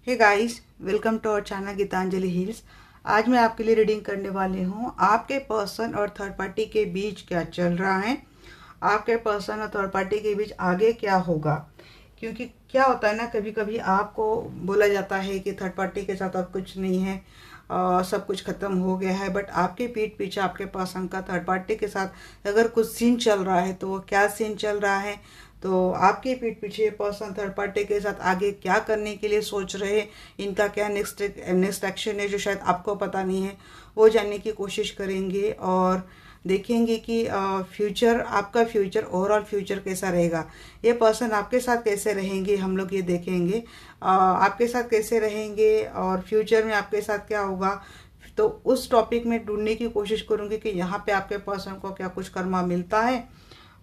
Hey guys, welcome to our channel Geetanjali heels. आज मैं आपके लिए रीडिंग करने वाली हूँ। आपके पर्सन और थर्ड पार्टी के बीच क्या चल रहा है, आपके पर्सन और थर्ड पार्टी के बीच आगे क्या होगा। क्योंकि क्या होता है ना, कभी कभी आपको बोला जाता है कि थर्ड पार्टी के साथ अब कुछ नहीं है, सब कुछ ख़त्म हो गया है। बट आपके पीठ पीछे आपके पर्सन का थर्ड पार्टी के साथ अगर कुछ सीन चल रहा है, तो वो क्या सीन चल रहा है, तो आपके पीठ पीछे पर्सन थर्ड पार्टी के साथ आगे क्या करने के लिए सोच रहे हैं, इनका क्या नेक्स्ट एक्शन है जो शायद आपको पता नहीं है, वो जानने की कोशिश करेंगे। और देखेंगे कि फ्यूचर, आपका फ्यूचर, ओवरऑल फ्यूचर कैसा रहेगा, ये पर्सन आपके साथ कैसे रहेंगे, हम लोग ये देखेंगे। आपके साथ कैसे रहेंगे और फ्यूचर में आपके साथ क्या होगा, तो उस टॉपिक में ढूंढने की कोशिश करूंगी कि यहाँ पे आपके पर्सन को क्या कुछ कर्मा मिलता है,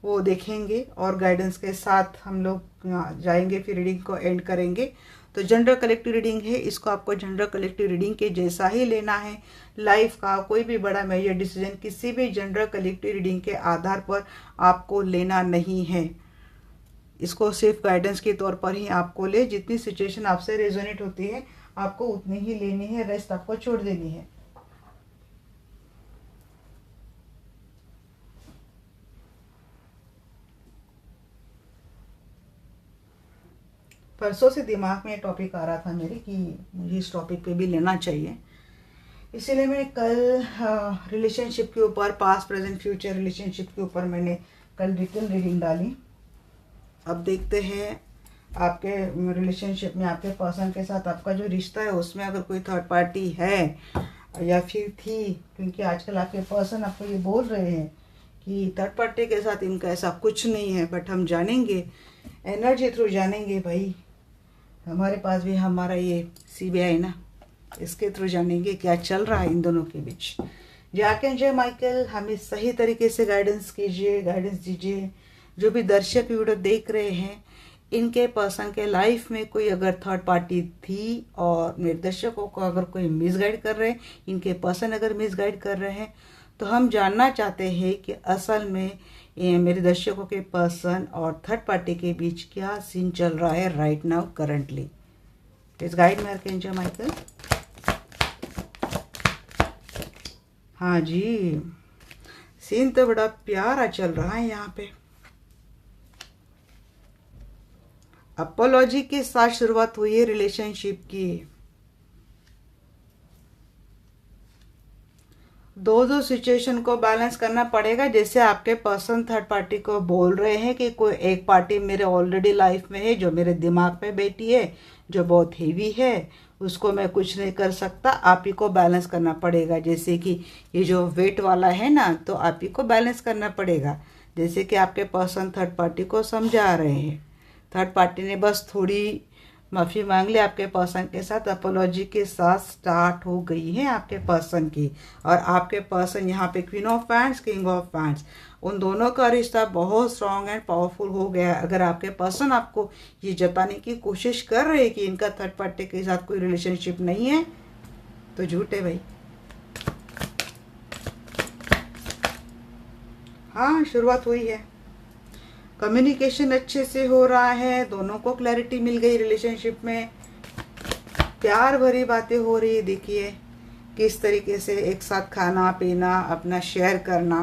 वो देखेंगे। और गाइडेंस के साथ हम लोग जाएंगे, फिर रीडिंग को एंड करेंगे। तो जनरल कलेक्टिव रीडिंग है, इसको आपको जनरल कलेक्टिव रीडिंग के जैसा ही लेना है। लाइफ का कोई भी बड़ा मेजर डिसीजन किसी भी जनरल कलेक्टिव रीडिंग के आधार पर आपको लेना नहीं है। इसको सिर्फ गाइडेंस के तौर पर ही आपको ले, जितनी सिचुएशन आपसे रेजोनेट होती है आपको उतनी ही लेनी है, रेस्ट आपको छोड़ देनी है। परसों से दिमाग में टॉपिक आ रहा था मेरे कि मुझे इस टॉपिक पे भी लेना चाहिए, इसीलिए मैंने कल रिलेशनशिप के ऊपर, पास्ट प्रेजेंट फ्यूचर रिलेशनशिप के ऊपर मैंने कल डिटेल रीडिंग डाली। अब देखते हैं आपके रिलेशनशिप में, आपके पर्सन के साथ आपका जो रिश्ता है उसमें अगर कोई थर्ड पार्टी है या फिर थी। क्योंकि आजकल आपके पर्सन आपको ये बोल रहे हैं कि थर्ड पार्टी के साथ इनका ऐसा कुछ नहीं है। बट हम जानेंगे, एनर्जी थ्रू जानेंगे भाई। हमारे पास भी हमारा ये CBI ना, इसके थ्रू जानेंगे क्या चल रहा है इन दोनों के बीच। जाके जय माइकल, हमें सही तरीके से गाइडेंस कीजिए, गाइडेंस दीजिए। जो भी दर्शक वीडियो देख रहे हैं, इनके पर्सन के लाइफ में कोई अगर थर्ड पार्टी थी और मेरे दर्शकों को अगर कोई मिसगाइड कर रहे हैं, इनके पर्सन अगर मिसगाइड कर रहे हैं, तो हम जानना चाहते हैं कि असल में मेरे दर्शकों के पर्सन और थर्ड पार्टी के बीच क्या सीन चल रहा है right now currently. Please guide me archangel Michael. हाँ जी, सीन तो बड़ा प्यारा चल रहा है यहाँ पे। अपोलॉजी के साथ शुरुआत हुई है रिलेशनशिप की। दो सिचुएशन को बैलेंस करना पड़ेगा। जैसे आपके पर्सन थर्ड पार्टी को बोल रहे हैं कि कोई एक पार्टी मेरे ऑलरेडी लाइफ में है जो मेरे दिमाग पे बैठी है, जो बहुत हेवी है, उसको मैं कुछ नहीं कर सकता, आप ही को बैलेंस करना पड़ेगा। जैसे कि ये जो वेट वाला है ना, तो आप ही को बैलेंस करना पड़ेगा। जैसे कि आपके पर्सन थर्ड पार्टी को समझा रहे हैं, थर्ड पार्टी ने बस थोड़ी माफ़ी मांग ली आपके पर्सन के साथ, अपोलॉजी के साथ स्टार्ट हो गई है आपके पर्सन की। और आपके पर्सन यहाँ पे queen of pants, king of pants, उन दोनों का रिश्ता बहुत स्ट्रांग एंड पावरफुल हो गया है। अगर आपके पर्सन आपको ये जताने की कोशिश कर रहे हैं कि इनका थर्ड पार्टी के साथ कोई रिलेशनशिप नहीं है, तो झूठ है भाई। हाँ, शुरुआत हुई है, कम्युनिकेशन अच्छे से हो रहा है, दोनों को क्लैरिटी मिल गई रिलेशनशिप में, प्यार भरी बातें हो रही है। देखिए किस तरीके से एक साथ खाना पीना, अपना शेयर करना,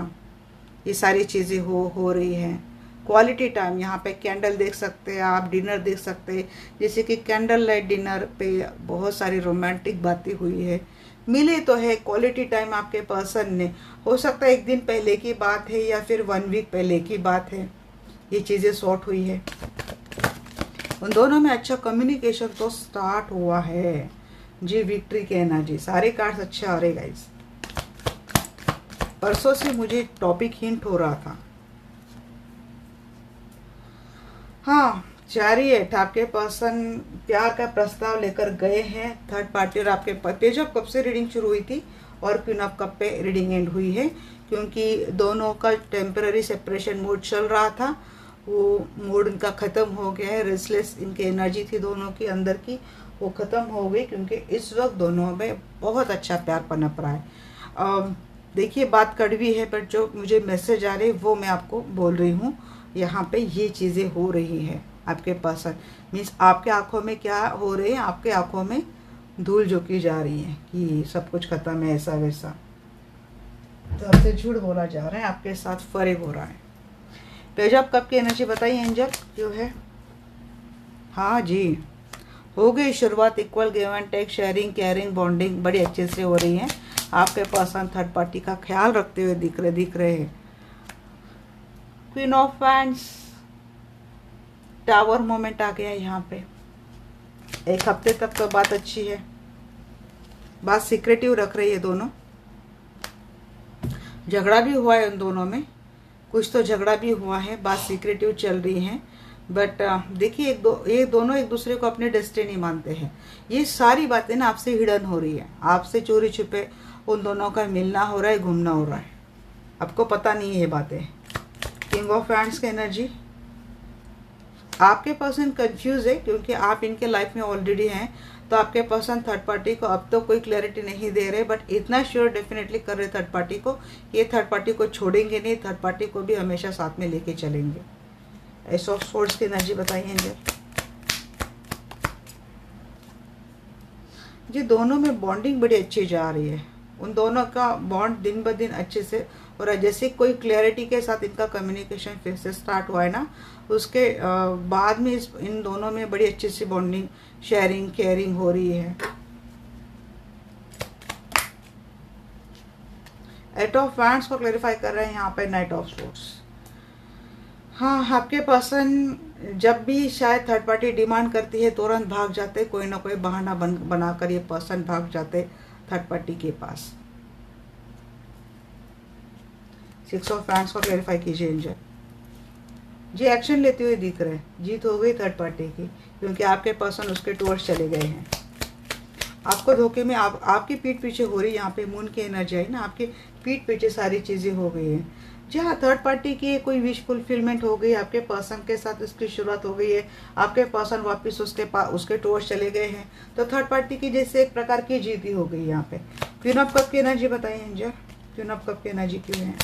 ये सारी चीज़ें हो रही हैं। क्वालिटी टाइम, यहाँ पे कैंडल देख सकते हैं आप, डिनर देख सकते हैं। जैसे कि कैंडल लाइट डिनर पे बहुत सारी रोमांटिक बातें हुई है, मिले तो है क्वालिटी टाइम आपके पर्सन ने। हो सकता है एक दिन पहले की बात है या फिर 1 वीक पहले की बात है, ये चीज़ें सॉर्ट हुई है। उन दोनों में अच्छा कम्युनिकेशन तो स्टार्ट हुआ है जी। विक्ट्री के एनर्जी, सारे कार्ड्स अच्छे आ रहे गाइस। परसों से मुझे टॉपिक हिंट हो रहा था। हाँ, चैरियट, आपके पर्सन प्यार का प्रस्ताव लेकर गए हैं थर्ड पार्टी और आपके पेज ऑफ कप से रीडिंग शुरू हुई थी और क्वीन ऑफ कप पे रीडिंग एंड हुई है। क्योंकि दोनों का टेम्पररी सेपरेशन मोड चल रहा था, वो मोड इनका ख़त्म हो गया है। रेस्टलेस इनकी एनर्जी थी दोनों की अंदर की, वो ख़त्म हो गई। क्योंकि इस वक्त दोनों में बहुत अच्छा प्यार पनप रहा है। देखिए बात कड़वी है, पर जो मुझे मैसेज आ रही है वो मैं आपको बोल रही हूँ। यहाँ पे ये चीज़ें हो रही है आपके पर्सन मीन्स आपके आंखों में क्या हो रहे हैं, आपके आंखों में धूल झोंकी जा रही है कि सब कुछ खत्म है, ऐसा वैसा। तो आपसे झूठ बोला जा रहा है, आपके साथ फरेब हो रहा है। पेज ऑफ कप की एनर्जी बताइए एंजल जो है। हाँ जी, हो गई शुरुआत। Equal give and take, sharing, caring, bonding बड़ी अच्छे से हो रही है। आपके पर्सन थर्ड पार्टी का ख्याल रखते हुए दिख रहे हैं। Queen of wands, tower moment आ गया यहाँ पे। एक हफ्ते तक तो बात अच्छी है, बात सीक्रेटिव रख रही है दोनों। झगड़ा भी हुआ है उन दोनों में, कुछ तो झगड़ा भी हुआ है, बात सीक्रेटिव चल रही है। बट देखिए ये दोनों एक दूसरे को अपने डेस्टिनी मानते हैं। ये सारी बातें ना आपसे हिडन हो रही है, आपसे चोरी छुपे उन दोनों का मिलना हो रहा है, घूमना हो रहा है, आपको पता नहीं है ये बातें। किंग ऑफ हैंड्स की एनर्जी, आपके पर्सन कंफ्यूज है क्योंकि आप इनके लाइफ में ऑलरेडी हैं। तो आपके पर्सन थर्ड पार्टी को अब तो कोई क्लैरिटी नहीं दे रहे, बट इतना श्योर डेफिनेटली कर रहे थर्ड पार्टी को कि ये थर्ड पार्टी को छोड़ेंगे नहीं, थर्ड पार्टी को भी हमेशा साथ में लेके चलेंगे। एस ऑफ सोर्ड्स की एनर्जी बताइए एंजल जी। दोनों में बॉन्डिंग बड़ी अच्छी जा रही है, उन दोनों का बॉन्ड दिन ब दिन अच्छे से और जैसे कोई क्लैरिटी के साथ इनका कम्युनिकेशन फिर से स्टार्ट हुआ है ना, उसके बाद में इन दोनों में बड़ी अच्छी सी बॉन्डिंग, शेयरिंग, केयरिंग हो रही है। एट ऑफ वैंड्स को क्लैरिफाई कर रहे हैं यहाँ पे नाइट ऑफ सोर्ड्स। हाँ, आपके पर्सन जब भी शायद थर्ड पार्टी डिमांड करती है तुरंत भाग जाते, कोई ना कोई बहाना बनाकर ये पर्सन भाग जाते थर्ड पार्टी के पास। सिक्स ऑफ वैंड्स को क्लैरिफाई कीजिए एंजल जी। एक्शन लेते हुए दिख रहे हैं, जीत हो गई थर्ड पार्टी की क्योंकि आपके पर्सन उसके टूवर्ड्स चले गए हैं। आपको धोखे में आपकी पीठ पीछे हो रही है। यहाँ पे मून की एनर्जी आई ना, आपकी पीठ पीछे सारी चीज़ें हो गई हैं। जी हाँ, थर्ड पार्टी की कोई विश फुलफिलमेंट हो गई, आपके पर्सन के साथ उसकी शुरुआत हो गई है, आपके पर्सन वापस उसके टूवर्ड्स चले गए हैं। तो थर्ड पार्टी की जैसे एक प्रकार की जीत ही हो गई यहाँ पे। क्वीन ऑफ कप की एनर्जी बताइए एंजल, क्वीन ऑफ कप की एनर्जी क्यों है।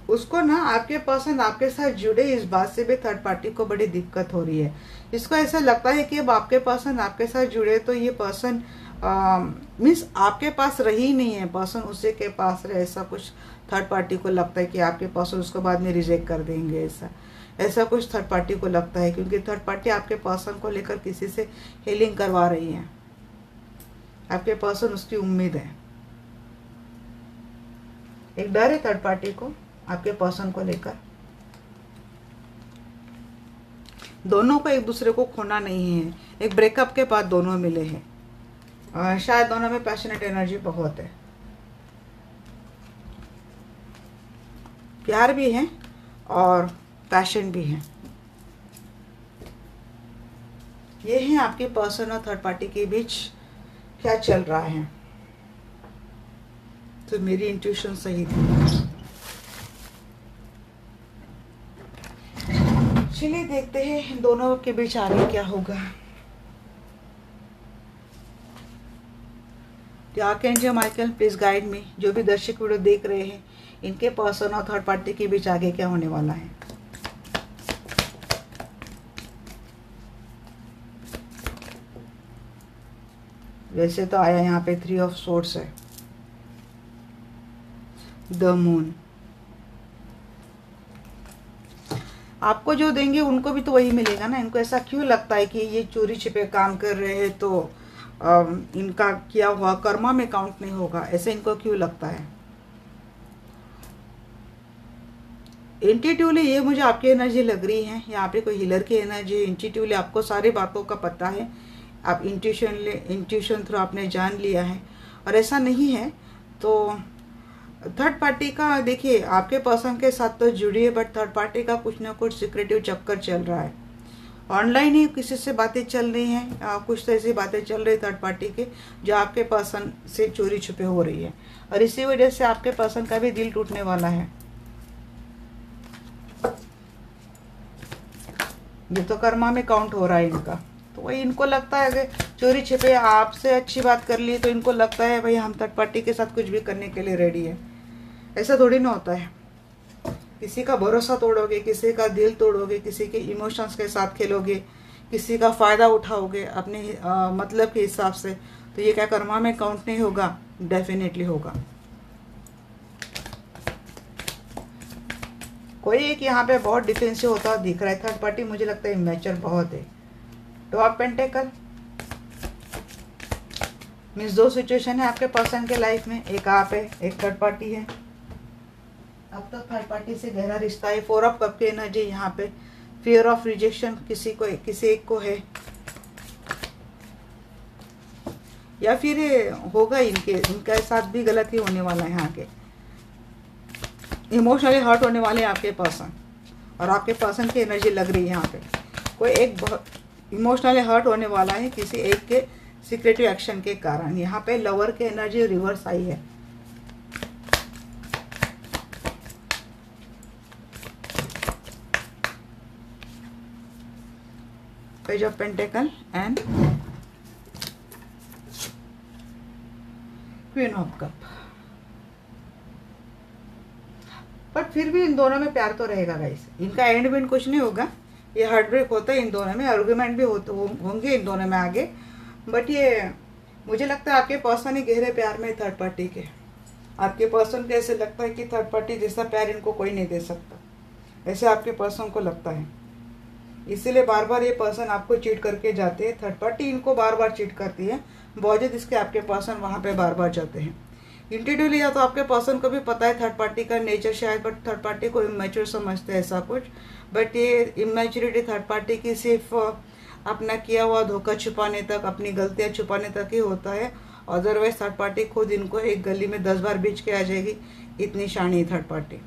उसको ना आपके पर्सन आपके साथ जुड़े इस बात से भी थर्ड पार्टी को बड़ी दिक्कत हो रही है। इसको ऐसा लगता है कि अब आपके पर्सन आपके साथ जुड़े तो ये पर्सन मीन्स आपके पास रही नहीं है, पर्सन उसी के पास रहे, ऐसा कुछ थर्ड पार्टी को लगता है कि आपके पर्सन उसको बाद में रिजेक्ट कर देंगे, ऐसा कुछ थर्ड पार्टी को लगता है क्योंकि थर्ड पार्टी आपके पर्सन को लेकर किसी से हीलिंग करवा रही है। आपके पर्सन उसकी उम्मीद है, एक डर है थर्ड पार्टी को आपके पर्सन को लेकर। दोनों को एक दूसरे को खोना नहीं है, एक ब्रेकअप के बाद दोनों मिले हैं और शायद दोनों में पैशनेट एनर्जी बहुत है, प्यार भी है और पैशन भी है। ये है आपके पर्सन और थर्ड पार्टी के बीच क्या चल रहा है। तो मेरी इंट्यूशन सही थी। चलिए देखते हैं इन दोनों के बीच आगे क्या होगा। Archangel Michael please guide me. जो भी दर्शक वीडियो देख रहे हैं, इनके पर्सन और थर्ड पार्टी के बीच आगे क्या होने वाला है। वैसे तो आया यहाँ पे 3 ऑफ सोर्ड्स है, द मून। आपको जो देंगे उनको भी तो वही मिलेगा ना। इनको ऐसा क्यों लगता है कि ये चोरी छिपे काम कर रहे हैं तो इनका किया हुआ कर्मा में काउंट नहीं होगा, ऐसे इनको क्यों लगता है। इंट्यूटिवली ये मुझे आपकी एनर्जी लग रही है, यहाँ पे कोई हीलर की एनर्जी है। इंट्यूटिवली आपको सारी बातों का पता है, आप इंट्यूशन थ्रू आपने जान लिया है। और ऐसा नहीं है तो थर्ड पार्टी का देखिए आपके पर्सन के साथ तो जुड़ी है, बट थर्ड पार्टी का कुछ ना कुछ सिक्रेटिव चक्कर चल रहा है। ऑनलाइन ही किसी से बातें चल रही हैं, कुछ तो ऐसी बातें चल रही थर्ड पार्टी के जो आपके पर्सन से चोरी छुपे हो रही है और इसी वजह से आपके पर्सन का भी दिल टूटने वाला है। ये तो कर्मा में काउंट हो रहा है इनका। तो वही इनको लगता है कि चोरी छिपे आपसे अच्छी बात कर ली तो इनको लगता है भाई हम थर्ड पार्टी के साथ कुछ भी करने के लिए रेडी है। ऐसा थोड़ी ना होता है। किसी का भरोसा तोड़ोगे, किसी का दिल तोड़ोगे, किसी के इमोशंस के साथ खेलोगे, किसी का फ़ायदा उठाओगे अपने मतलब के हिसाब से, तो ये क्या कर्मा में काउंट नहीं होगा? डेफिनेटली होगा। कोई एक यहाँ पे बहुत डिफेंसिव होता दिख रहा है थर्ड पार्टी, मुझे लगता है इमेच्योर बहुत है। टू ऑफ पेंटिकल मीन्स दो सिचुएशन है आपके पर्सन के लाइफ में, एक आप है, एक थर्ड पार्टी है। अब तक थर्ड पार्टी से गहरा रिश्ता है। फोर ऑफ कप की एनर्जी यहाँ पे, फियर ऑफ रिजेक्शन किसी एक को है, या फिर होगा इनके साथ भी गलत ही होने वाला है। यहाँ के इमोशनली हर्ट होने वाले हैं आपके पर्सन, और आपके पर्सन की एनर्जी लग रही है यहाँ पे कोई एक बहुत इमोशनली हर्ट होने वाला है किसी एक के सीक्रेटिव एक्शन के कारण। यहाँ पे लवर की एनर्जी रिवर्स आई है। Page of pentacle and queen of cup. पर फिर भी इन दोनों में प्यार तो रहेगा गाइस, इनका एंड में कुछ नहीं होगा। ये हार्ट ब्रेक होता है इन दोनों में, आर्गुमेंट भी होंगे इन दोनों में आगे, बट ये मुझे लगता है आपके पर्सन ही गहरे प्यार में थर्ड पार्टी के। आपके पर्सन को ऐसे लगता है कि थर्ड पार्टी जैसा प्यार इनको कोई नहीं दे सकता, ऐसे आपके पर्सन को लगता है। इसीलिए बार बार ये पर्सन आपको चीट करके जाते हैं, थर्ड पार्टी इनको बार बार चीट करती है, बावजूद इसके आपके पर्सन वहाँ पे बार बार जाते हैं। इंट्यूटिवली या तो आपके पर्सन को भी पता है थर्ड पार्टी का नेचर शायद, बट थर्ड पार्टी को इमेच्योर समझते हैं ऐसा कुछ। बट ये इमेच्योरिटी थर्ड पार्टी की सिर्फ अपना किया हुआ धोखा छुपाने तक, अपनी गलतियां छुपाने तक ही होता है। अदरवाइज थर्ड पार्टी खुद इनको एक गली में 10 बार बीच के आ जाएगी, इतनी शानी थर्ड पार्टी।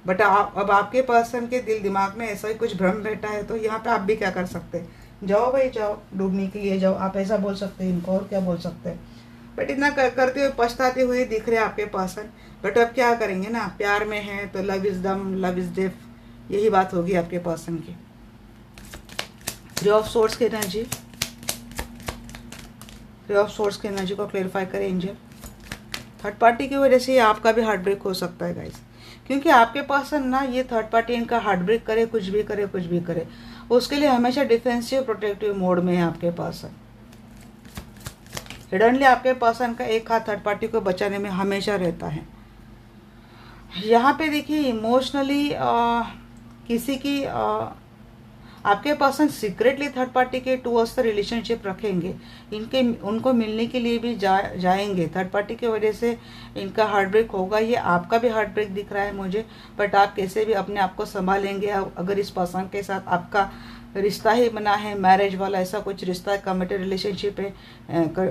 बट अब आपके पर्सन के दिल दिमाग में ऐसा ही कुछ भ्रम बैठा है, तो यहाँ पे आप भी क्या कर सकते हैं? जाओ भाई जाओ, डूबने के लिए जाओ, आप ऐसा बोल सकते हैं इनको, और क्या बोल सकते हैं। बट इतना करते हुए पछताते हुए दिख रहे हैं आपके पर्सन। बट अब क्या करेंगे ना, प्यार में है तो लव इज दम लव इज डेफ, यही बात होगी आपके पर्सन की। थ्री ऑफ सोर्स की एनर्जी, थ्री ऑफ सोर्स की एनर्जी को क्लेरिफाई करें एंजल। थर्ड पार्टी की वजह से आपका भी हार्ट ब्रेक हो सकता है गाइस, क्योंकि आपके पर्सन ना ये थर्ड पार्टी इनका हार्ट ब्रेक करे, कुछ भी करे, कुछ भी करे, उसके लिए हमेशा डिफेंसिव प्रोटेक्टिव मोड में है आपके पर्सन। हिडनली आपके पर्सन का एक हाथ थर्ड पार्टी को बचाने में हमेशा रहता है। यहाँ पे देखिए इमोशनली किसी की आपके पर्सन सीक्रेटली थर्ड पार्टी के टूवर्ड्स द रिलेशनशिप रखेंगे, उनको मिलने के लिए भी जाएंगे। थर्ड पार्टी की वजह से इनका हार्ट ब्रेक होगा, ये आपका भी हार्ट ब्रेक दिख रहा है मुझे। बट आप कैसे भी अपने आप को संभालेंगे। अगर इस पर्सन के साथ आपका रिश्ता ही बना है, मैरिज वाला ऐसा कुछ रिश्ता है, कमिटेड रिलेशनशिप है,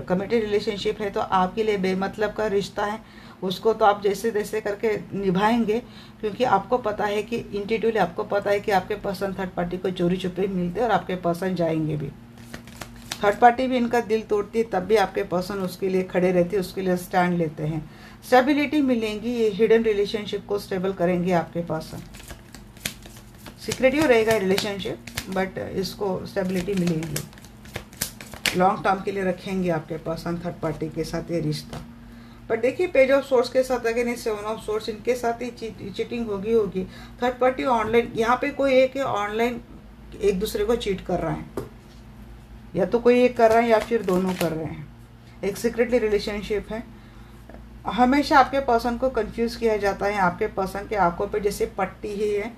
कमिटेड रिलेशनशिप है, तो आपके लिए बेमतलब का रिश्ता है, उसको तो आप जैसे तैसे करके निभाएंगे, क्योंकि आपको पता है कि इंट्यूटिवली आपको पता है कि आपके पर्सन थर्ड पार्टी को चोरी छुपे मिलते हैं, और आपके पर्सन जाएंगे भी। थर्ड पार्टी भी इनका दिल तोड़ती है, तब भी आपके पर्सन उसके लिए खड़े रहते हैं, उसके लिए स्टैंड लेते हैं। स्टेबिलिटी मिलेंगी, ये हिडन रिलेशनशिप को स्टेबल करेंगे आपके पर्सन। सीक्रेटिव रहेगा रिलेशनशिप, बट इसको स्टेबिलिटी मिलेगी, लॉन्ग टर्म के लिए रखेंगे आपके पर्सन थर्ड पार्टी के साथ ये रिश्ता। बट देखिए पेज ऑफ सोर्स के साथ अगर सेवन ऑफ सोर्स, इनके साथ ही चीटिंग होगी। थर्ड पार्टी ऑनलाइन, यहाँ पे कोई एक ऑनलाइन एक दूसरे को चीट कर रहा है, या तो कोई एक कर रहा है या फिर दोनों कर रहे हैं। एक सीक्रेटली रिलेशनशिप है। हमेशा आपके पर्सन को कंफ्यूज किया जाता है, आपके पर्सन के आंखों पे जैसे पट्टी ही है,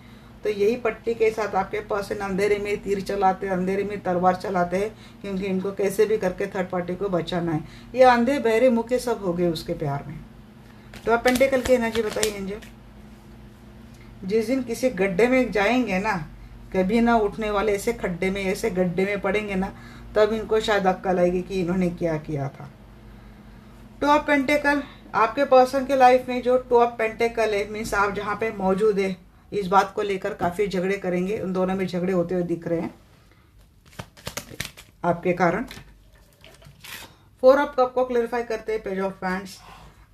तो यही पट्टी के साथ आपके पर्सन अंधेरे में तीर चलाते हैं, अंधेरे में तलवार चलाते हैं, क्योंकि इनको कैसे भी करके थर्ड पार्टी को बचाना है। ये अंधे बहरे मुखे सब हो गए उसके प्यार में। तो आप पेंटिकल की एनर्जी बताइए एंजल। जिस दिन किसी गड्ढे में जाएंगे ना, कभी ना उठने वाले ऐसे खड्डे में, ऐसे गड्ढे में पड़ेंगे ना, तब इनको शायद अक्ल आएगी कि इन्होंने क्या किया था। टू ऑफ पेंटिकल, आपके पर्सन के लाइफ में जो टू ऑफ पेंटिकल है, मीन्स आप जहाँ पे मौजूद है, इस बात को लेकर काफी झगड़े करेंगे। उन दोनों में झगड़े होते हुए दिख रहे हैं आपके कारण। फोर ऑफ कप को क्लेरिफाई करते हैं पेज ऑफ फैंड्स।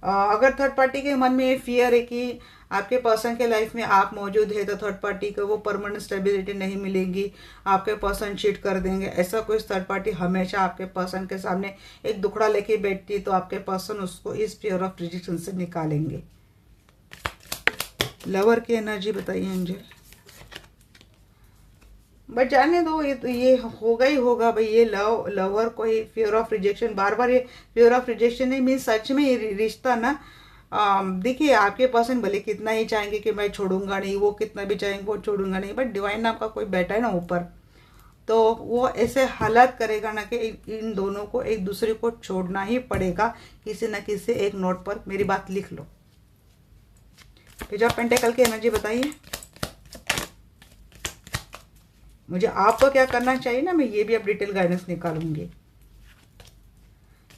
अगर थर्ड पार्टी के मन में ये फियर है कि आपके पर्सन के लाइफ में आप मौजूद है, तो थर्ड पार्टी को वो परमानेंट स्टेबिलिटी नहीं मिलेगी, आपके पर्सन चीट कर देंगे, ऐसा कुछ थर्ड पार्टी हमेशा आपके पर्सन के सामने एक दुखड़ा लेके बैठती है, तो आपके पर्सन उसको इस फियर ऑफ रिजेक्शन से निकालेंगे। लवर की एनर्जी बताइए एंजल। बट जाने दो, ये तो ये होगा ही होगा भाई। ये लवर को ही फियर ऑफ रिजेक्शन, बार बार ये फियर ऑफ रिजेक्शन नहीं मीन सच में ये रिश्ता ना, देखिए आपके पर्सन भले कितना ही चाहेंगे कि मैं छोड़ूंगा नहीं, वो कितना भी चाहेंगे वो छोड़ूंगा नहीं, बट डिवाइन आपका कोई बैठा है ना ऊपर, तो वो ऐसे हालात करेगा ना कि इन दोनों को एक दूसरे को छोड़ना ही पड़ेगा किसी न किसी एक नोट पर। मेरी बात लिख लो। पेज ऑफ पेंटिकल की एनर्जी बताइए मुझे। आपको क्या करना चाहिए ना, मैं ये भी अब डिटेल गाइडेंस निकालूंगी।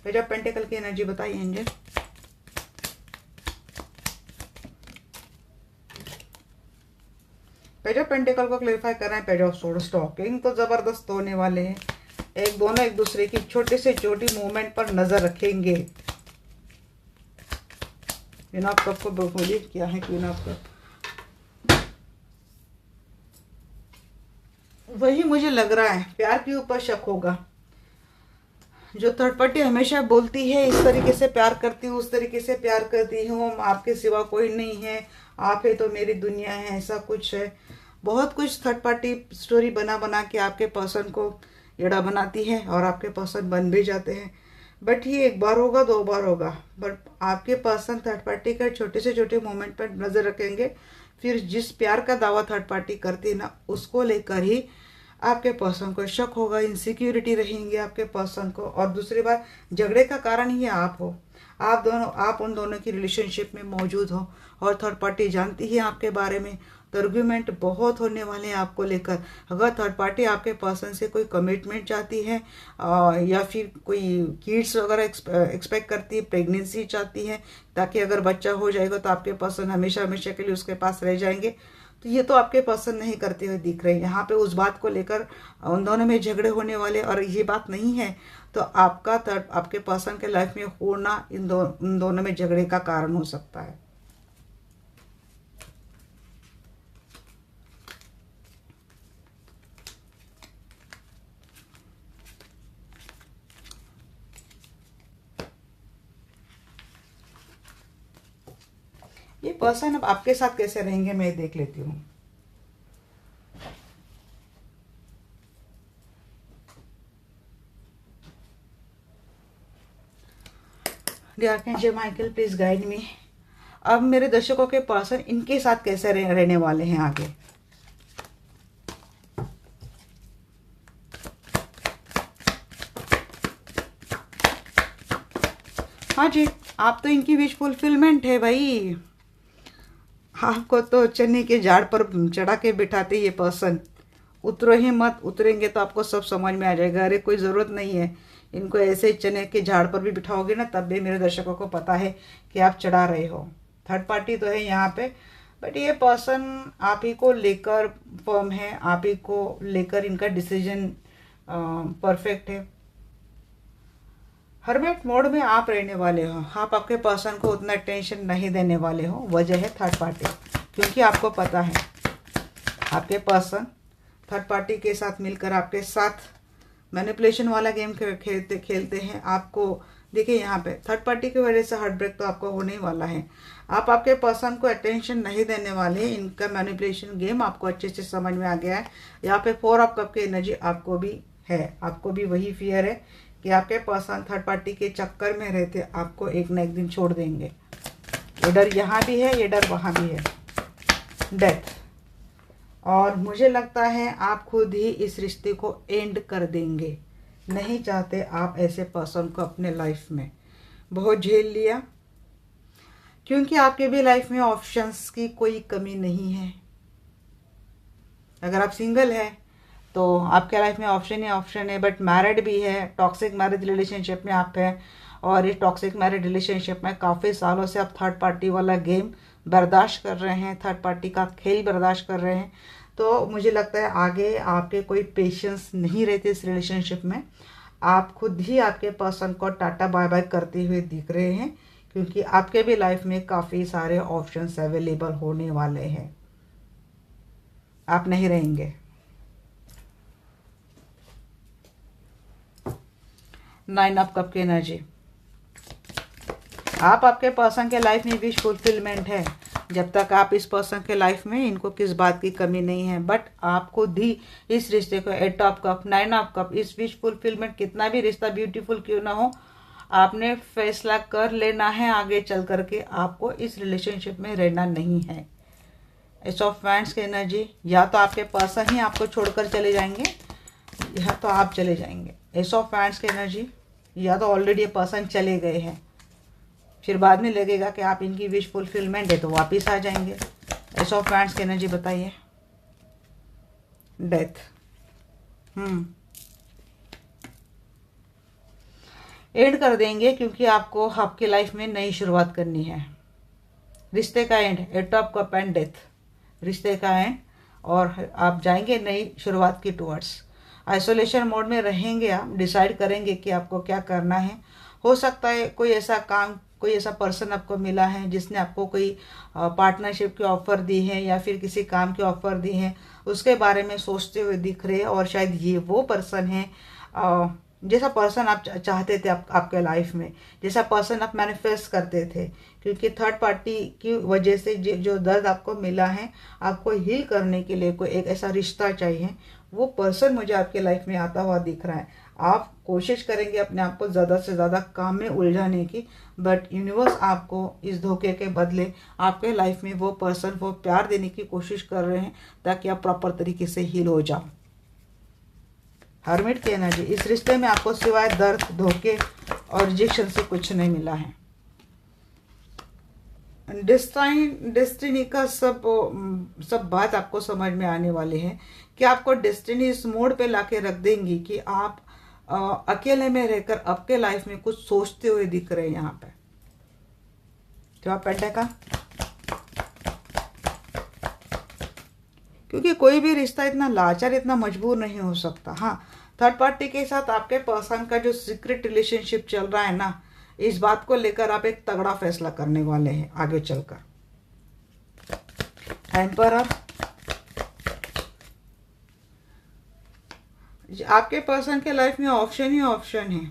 पेज ऑफ पेंटिकल की एनर्जी बताइए एंजल। पेज ऑफ पेंटिकल को क्लेरिफाई कर रहे हैं। पेज ऑफ सोर्ड, स्टॉकिंग तो जबरदस्त होने वाले हैं। दोनों एक दूसरे की छोटी से छोटी मूवमेंट पर नजर रखेंगे। क्वीन ऑफ कप को बोलिए क्या है क्वीन ऑफ कप। वही मुझे लग रहा है प्यार के ऊपर शक होगा। जो थर्ड पार्टी हमेशा बोलती है इस तरीके से प्यार करती हूँ, उस तरीके से प्यार करती हूँ, आपके सिवा कोई नहीं है, आप है तो मेरी दुनिया है, ऐसा कुछ है। बहुत कुछ थर्ड पार्टी स्टोरी बना बना के आपके पर्सन को एड़ा बनाती है और आपके पर्सन बन भी जाते हैं। बट ये एक बार होगा, दो बार होगा, बट आपके पर्सन थर्ड पार्टी का छोटे से छोटे मोमेंट पर नजर रखेंगे। फिर जिस प्यार का दावा थर्ड पार्टी करती है ना, उसको लेकर ही आपके पर्सन को शक होगा, इनसिक्योरिटी रहेंगे आपके पर्सन को। और दूसरी बात, झगड़े का कारण ही आप हो। आप उन दोनों की रिलेशनशिप में मौजूद हो और थर्ड पार्टी जानती है आपके बारे में, तो आर्ग्यूमेंट बहुत होने वाले हैं आपको लेकर। अगर थर्ड पार्टी आपके पर्सन से कोई कमिटमेंट चाहती है या फिर कोई किड्स वगैरह एक्सपेक्ट करती है, प्रेगनेंसी चाहती है, ताकि अगर बच्चा हो जाएगा तो आपके पर्सन हमेशा हमेशा के लिए उसके पास रह जाएंगे, तो ये तो आपके पर्सन नहीं करते हुए दिख रहे हैं। यहाँ पे उस बात को लेकर उन दोनों में झगड़े होने वाले, और ये बात नहीं है तो आपके पर्सन के लाइफ में होना इन दोनों में झगड़े का कारण हो सकता है। ये पर्सन अब आपके साथ कैसे रहेंगे मैं देख लेती हूँ। Archangel Michael please guide me. अब मेरे दर्शकों के पर्सन इनके साथ कैसे रहने वाले हैं आगे। हाँ जी, आप तो इनकी विश फुलफिलमेंट है भाई। आपको तो चने के झाड़ पर चढ़ा के बिठाते ये पर्सन। उतरो ही मत, उतरेंगे तो आपको सब समझ में आ जाएगा। अरे कोई ज़रूरत नहीं है इनको ऐसे चने के झाड़ पर भी बिठाओगे ना, तब भी मेरे दर्शकों को पता है कि आप चढ़ा रहे हो। थर्ड पार्टी तो है यहाँ पे, बट ये पर्सन आप ही को लेकर फर्म है, आप ही को लेकर इनका डिसीजन परफेक्ट है। हरमेट मोड में आप रहने वाले हो। आप आपके पर्सन को उतना टेंशन नहीं देने वाले हो। वजह है थर्ड पार्टी, क्योंकि आपको पता है आपके पर्सन थर्ड पार्टी के साथ मिलकर आपके साथ मैनिपुलेशन वाला गेम खेलते हैं। आपको देखिए यहाँ पे थर्ड पार्टी की वजह से हार्ट ब्रेक तो आपको होने ही वाला है। आप आपके पर्सन को अटेंशन नहीं देने वाले। इनका मैनिपुलेशन गेम आपको अच्छे से समझ में आ गया है। यहाँ पे 4 ऑफ कप की एनर्जी आपको भी है। आपको भी वही फियर है कि आपके पर्सन थर्ड पार्टी के चक्कर में रहते आपको एक न एक दिन छोड़ देंगे। ये डर यहाँ भी है, ये डर वहाँ भी है, डेथ। और मुझे लगता है आप खुद ही इस रिश्ते को एंड कर देंगे। नहीं चाहते आप ऐसे पर्सन को अपने लाइफ में। बहुत झेल लिया, क्योंकि आपके भी लाइफ में ऑप्शंस की कोई कमी नहीं है। अगर आप सिंगल है तो आपके लाइफ में ऑप्शन ही ऑप्शन है, बट मैरिड भी है, टॉक्सिक मैरिज रिलेशनशिप में आप है, और इस टॉक्सिक मैरिज रिलेशनशिप में काफ़ी सालों से आप थर्ड पार्टी वाला गेम बर्दाश्त कर रहे हैं, थर्ड पार्टी का खेल बर्दाश्त कर रहे हैं। तो मुझे लगता है आगे आपके कोई पेशेंस नहीं रहते इस रिलेशनशिप में। आप खुद ही आपके पर्सन को टाटा बाय बाय करते हुए दिख रहे हैं, क्योंकि आपके भी लाइफ में काफ़ी सारे ऑप्शंस अवेलेबल होने वाले हैं। आप नहीं रहेंगे। 9 ऑफ कप की एनर्जी। आप आपके पर्सन के लाइफ में विश फुलफिलमेंट है। जब तक आप इस पर्सन के लाइफ में, इनको किस बात की कमी नहीं है, बट आपको दी इस रिश्ते को 8 ऑफ कप, 9 ऑफ कप, इस विश फुलफिलमेंट, कितना भी रिश्ता ब्यूटीफुल क्यों ना हो, आपने फैसला कर लेना है आगे चल करके आपको इस रिलेशनशिप में रहना नहीं है। एस ऑफ वैंड्स की एनर्जी, या तो आपके पर्सन ही आपको छोड़कर चले जाएंगे या तो आप चले जाएंगे। एस ऑफ वैंड्स की एनर्जी, या तो ऑलरेडी ये पर्सन चले गए हैं, फिर बाद में लगेगा कि आप इनकी विश फुलफिलमेंट है तो वापस आ जाएंगे। एस ऑफ वैंड्स की एनर्जी बताइए। डेथ, एंड कर देंगे क्योंकि आपको आपकी लाइफ में नई शुरुआत करनी है। रिश्ते का and, 8 of cup and death, रिश्ते का एंड, और आप जाएंगे नई शुरुआत की टुवर्ड्स। आइसोलेशन मोड में रहेंगे, आप डिसाइड करेंगे कि आपको क्या करना है। हो सकता है कोई ऐसा काम, कोई ऐसा पर्सन आपको मिला है जिसने आपको कोई पार्टनरशिप की ऑफ़र दी है या फिर किसी काम की ऑफ़र दी है, उसके बारे में सोचते हुए दिख रहे हैं, और शायद ये वो पर्सन है जैसा पर्सन आप चाहते थे आपके लाइफ में, जैसा पर्सन आप मैनिफेस्ट करते थे। क्योंकि थर्ड पार्टी की वजह से जो दर्द आपको मिला है, आपको हील करने के लिए कोई एक ऐसा रिश्ता चाहिए, वो पर्सन मुझे आपके लाइफ में आता हुआ दिख रहा है। आप कोशिश करेंगे अपने आप को ज़्यादा से ज़्यादा काम में उलझाने की, बट यूनिवर्स आपको इस धोखे के बदले आपके लाइफ में वो पर्सन, वो प्यार देने की कोशिश कर रहे हैं ताकि आप प्रॉपर तरीके से हील हो जाओ। हर्मिट की एनर्जी, इस रिश्ते में आपको सिवाय दर्द, धोखे और रिजेक्शन से कुछ नहीं मिला है। डेस्टिनी का सब बात आपको समझ में आने वाली है कि आपको डेस्टिनी इस मोड पे लाके रख देंगी कि आप अकेले में रहकर आपके लाइफ में कुछ सोचते हुए दिख रहे हैं यहाँ पे। जो आप पेंटे का, क्योंकि कोई भी रिश्ता इतना लाचार, इतना मजबूर नहीं हो सकता। हाँ, थर्ड पार्टी के साथ आपके पर्सन का जो सीक्रेट रिलेशनशिप चल रहा है ना, इस बात को लेकर आप एक तगड़ा फैसला करने वाले हैं आगे चलकर। एम्परर, आपके पर्सन के लाइफ में ऑप्शन ही ऑप्शन है,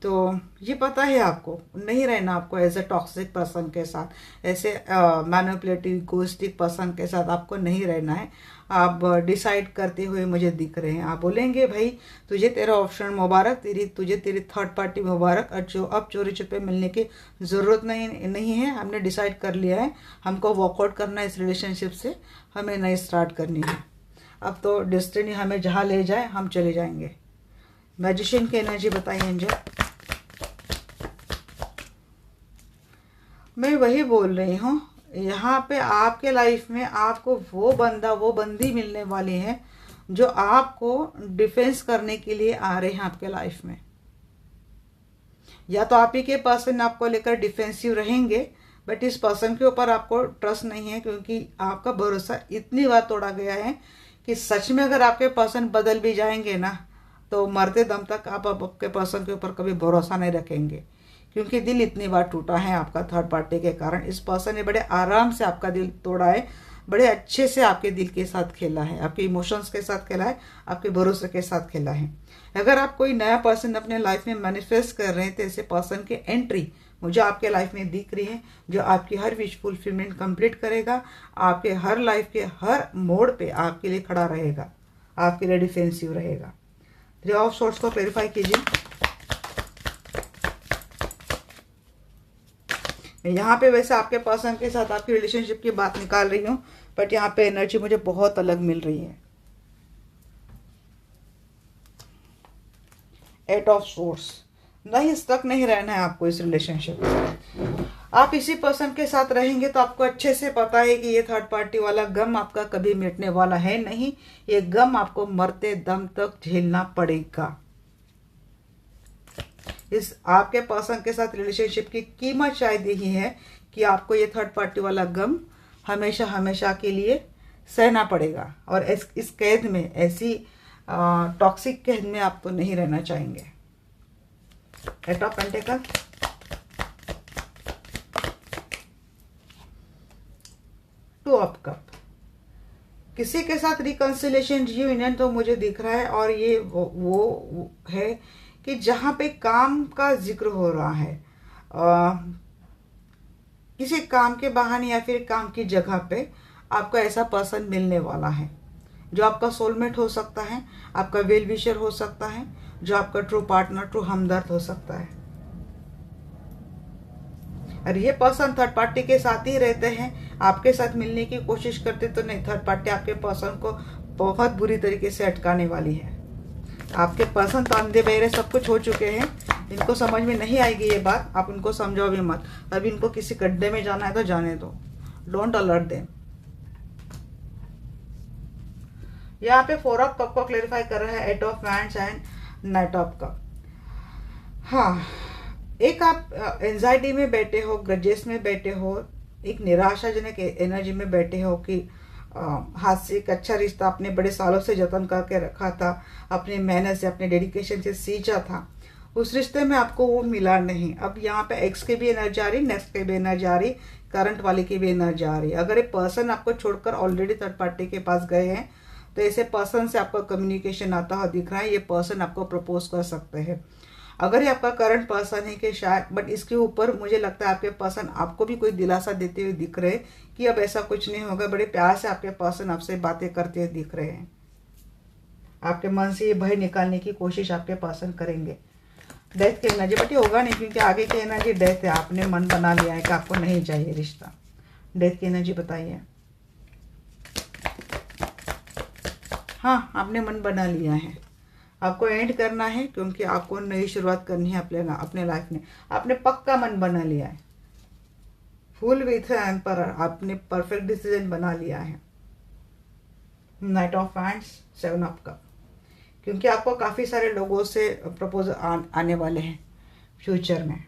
तो ये पता है आपको नहीं रहना, आपको एज ए टॉक्सिक पर्सन के साथ, ऐसे मैनिपुलेटिव इगोइस्टिक पर्सन के साथ आपको नहीं रहना है। आप डिसाइड करते हुए मुझे दिख रहे हैं। आप बोलेंगे भाई तुझे तेरा ऑप्शन मुबारक, तुझे तेरी थर्ड पार्टी मुबारक, और जो अब चोरी छुपे मिलने की ज़रूरत नहीं है, हमने डिसाइड कर लिया है, हमको वॉकआउट करना है इस रिलेशनशिप से, हमें नई स्टार्ट करनी है। अब तो डेस्टिनी हमें जहाँ ले जाए हम चले जाएंगे। मैजिशियन की एनर्जी बताइए एंजल। मैं वही बोल रही हूँ, यहाँ पे आपके लाइफ में आपको वो बंदा, वो बंदी मिलने वाली है जो आपको डिफेंस करने के लिए आ रहे हैं आपके लाइफ में। या तो आप ही के पर्सन आपको लेकर डिफेंसिव रहेंगे, बट इस पर्सन के ऊपर आपको ट्रस्ट नहीं है क्योंकि आपका भरोसा इतनी बार तोड़ा गया है कि सच में अगर आपके पर्सन बदल भी जाएंगे ना, तो मरते दम तक आप आपके पर्सन के ऊपर कभी भरोसा नहीं रखेंगे, क्योंकि दिल इतनी बार टूटा है आपका थर्ड पार्टी के कारण। इस पर्सन ने बड़े आराम से आपका दिल तोड़ा है, बड़े अच्छे से आपके दिल के साथ खेला है, आपके इमोशंस के साथ खेला है, आपके भरोसे के साथ खेला है। अगर आप कोई नया पर्सन अपने लाइफ में मैनिफेस्ट कर रहे हैं तो ऐसे पर्सन की एंट्री मुझे आपके लाइफ में दिख रही है, जो आपकी हर विश फुलफिलमेंट कंप्लीट करेगा, आपके हर लाइफ के हर मोड़ पे आपके लिए खड़ा रहेगा, आपके लिए डिफेंसिव रहेगा। 3 ऑफ सोर्स को क्लेरिफाई कीजिए। मैं यहाँ पे वैसे आपके पर्सन के साथ आपकी रिलेशनशिप की बात निकाल रही हूँ, बट यहाँ पे एनर्जी मुझे बहुत अलग मिल रही है। 8 ऑफ सोर्स, नहीं स्टक नहीं रहना है आपको इस रिलेशनशिप में। आप इसी पर्सन के साथ रहेंगे तो आपको अच्छे से पता है कि ये थर्ड पार्टी वाला गम आपका कभी मिटने वाला है नहीं, ये गम आपको मरते दम तक झेलना पड़ेगा। इस आपके पर्सन के साथ रिलेशनशिप की कीमत शायद यही है कि आपको ये थर्ड पार्टी वाला गम हमेशा हमेशा के लिए सहना पड़ेगा, और इस कैद में, ऐसी टॉक्सिक कैद में आप तो नहीं रहना चाहेंगे। 8 of pentacle, two of cup, किसी के साथ रिकंसिलेशन, यूनियन तो मुझे दिख रहा है, और ये वो है कि जहाँ पे काम का जिक्र हो रहा है, किसी काम के बहाने या फिर काम की जगह पे आपको ऐसा पर्सन मिलने वाला है जो आपका सोलमेट हो सकता है, आपका वेल विशर हो सकता है, जो आपका ट्रू पार्टनर, ट्रू हमदर्द हो सकता है। और ये पर्सन थर्ड पार्टी के साथ ही रहते हैं, आपके साथ मिलने की कोशिश करते तो नहीं, थर्ड पार्टी आपके पर्सन को बहुत बुरी तरीके से अटकाने वाली है। आपके पर्सन तो अंधे बहरे सब कुछ हो चुके हैं, इनको समझ में नहीं आएगी ये बात, आप उनको समझाओ भी मत। अभी इनको किसी गड्ढे में जाना है तो जाने दो, डोंट अलर्ट देम। यहाँ पे 4 ऑफ कप को क्लेरिफाई कर रहा है 8 of wands and night of cup. हाँ, एक आप एंजाइटी में बैठे हो, ग्रजेस में बैठे हो, एक निराशाजनक एनर्जी में बैठे हो कि हाथ से एक अच्छा रिश्ता आपने बड़े सालों से जतन करके रखा था, अपनी मेहनत से, अपने डेडिकेशन से सींचा था, उस रिश्ते में आपको वो मिला नहीं। अब यहाँ पे एक्स की भी एनर्जी आ रही, नेक्स्ट की भी एनर्जी आ रही, करंट वाले की भी एनर्जी आ रही। अगर ये पर्सन आपको छोड़कर ऑलरेडी थर्ड पार्टी के पास गए हैं तो ऐसे पर्सन से आपका कम्युनिकेशन आता हुआ दिख रहा है, ये पर्सन आपको प्रपोज कर सकते हैं। अगर ये आपका करंट पर्सन है कि शायद, बट इसके ऊपर मुझे लगता है आपके पर्सन आपको भी कोई दिलासा देते हुए दिख रहे हैं कि अब ऐसा कुछ नहीं होगा। बड़े प्यार से आपके पर्सन आपसे बातें करते हुए दिख रहे हैं। आपके मन से ये भय निकालने की कोशिश आपके पर्सन करेंगे। डेथ की एनर्जी, बट ये होगा नहीं क्योंकि आगे की एनर्जी डेथ है। आपने मन बना लिया है कि आपको नहीं चाहिए रिश्ता। डेथ की एनर्जी बताइए। हाँ, आपने मन बना लिया है, आपको एंड करना है क्योंकि आपको नई शुरुआत करनी है अपने लाइफ में। आपने पक्का मन बना लिया है, फुल विथ एम्परर, आपने परफेक्ट डिसीजन बना लिया है। Night of wands, 7 of cup, क्योंकि आपको काफ़ी सारे लोगों से प्रपोज आने वाले हैं फ्यूचर में।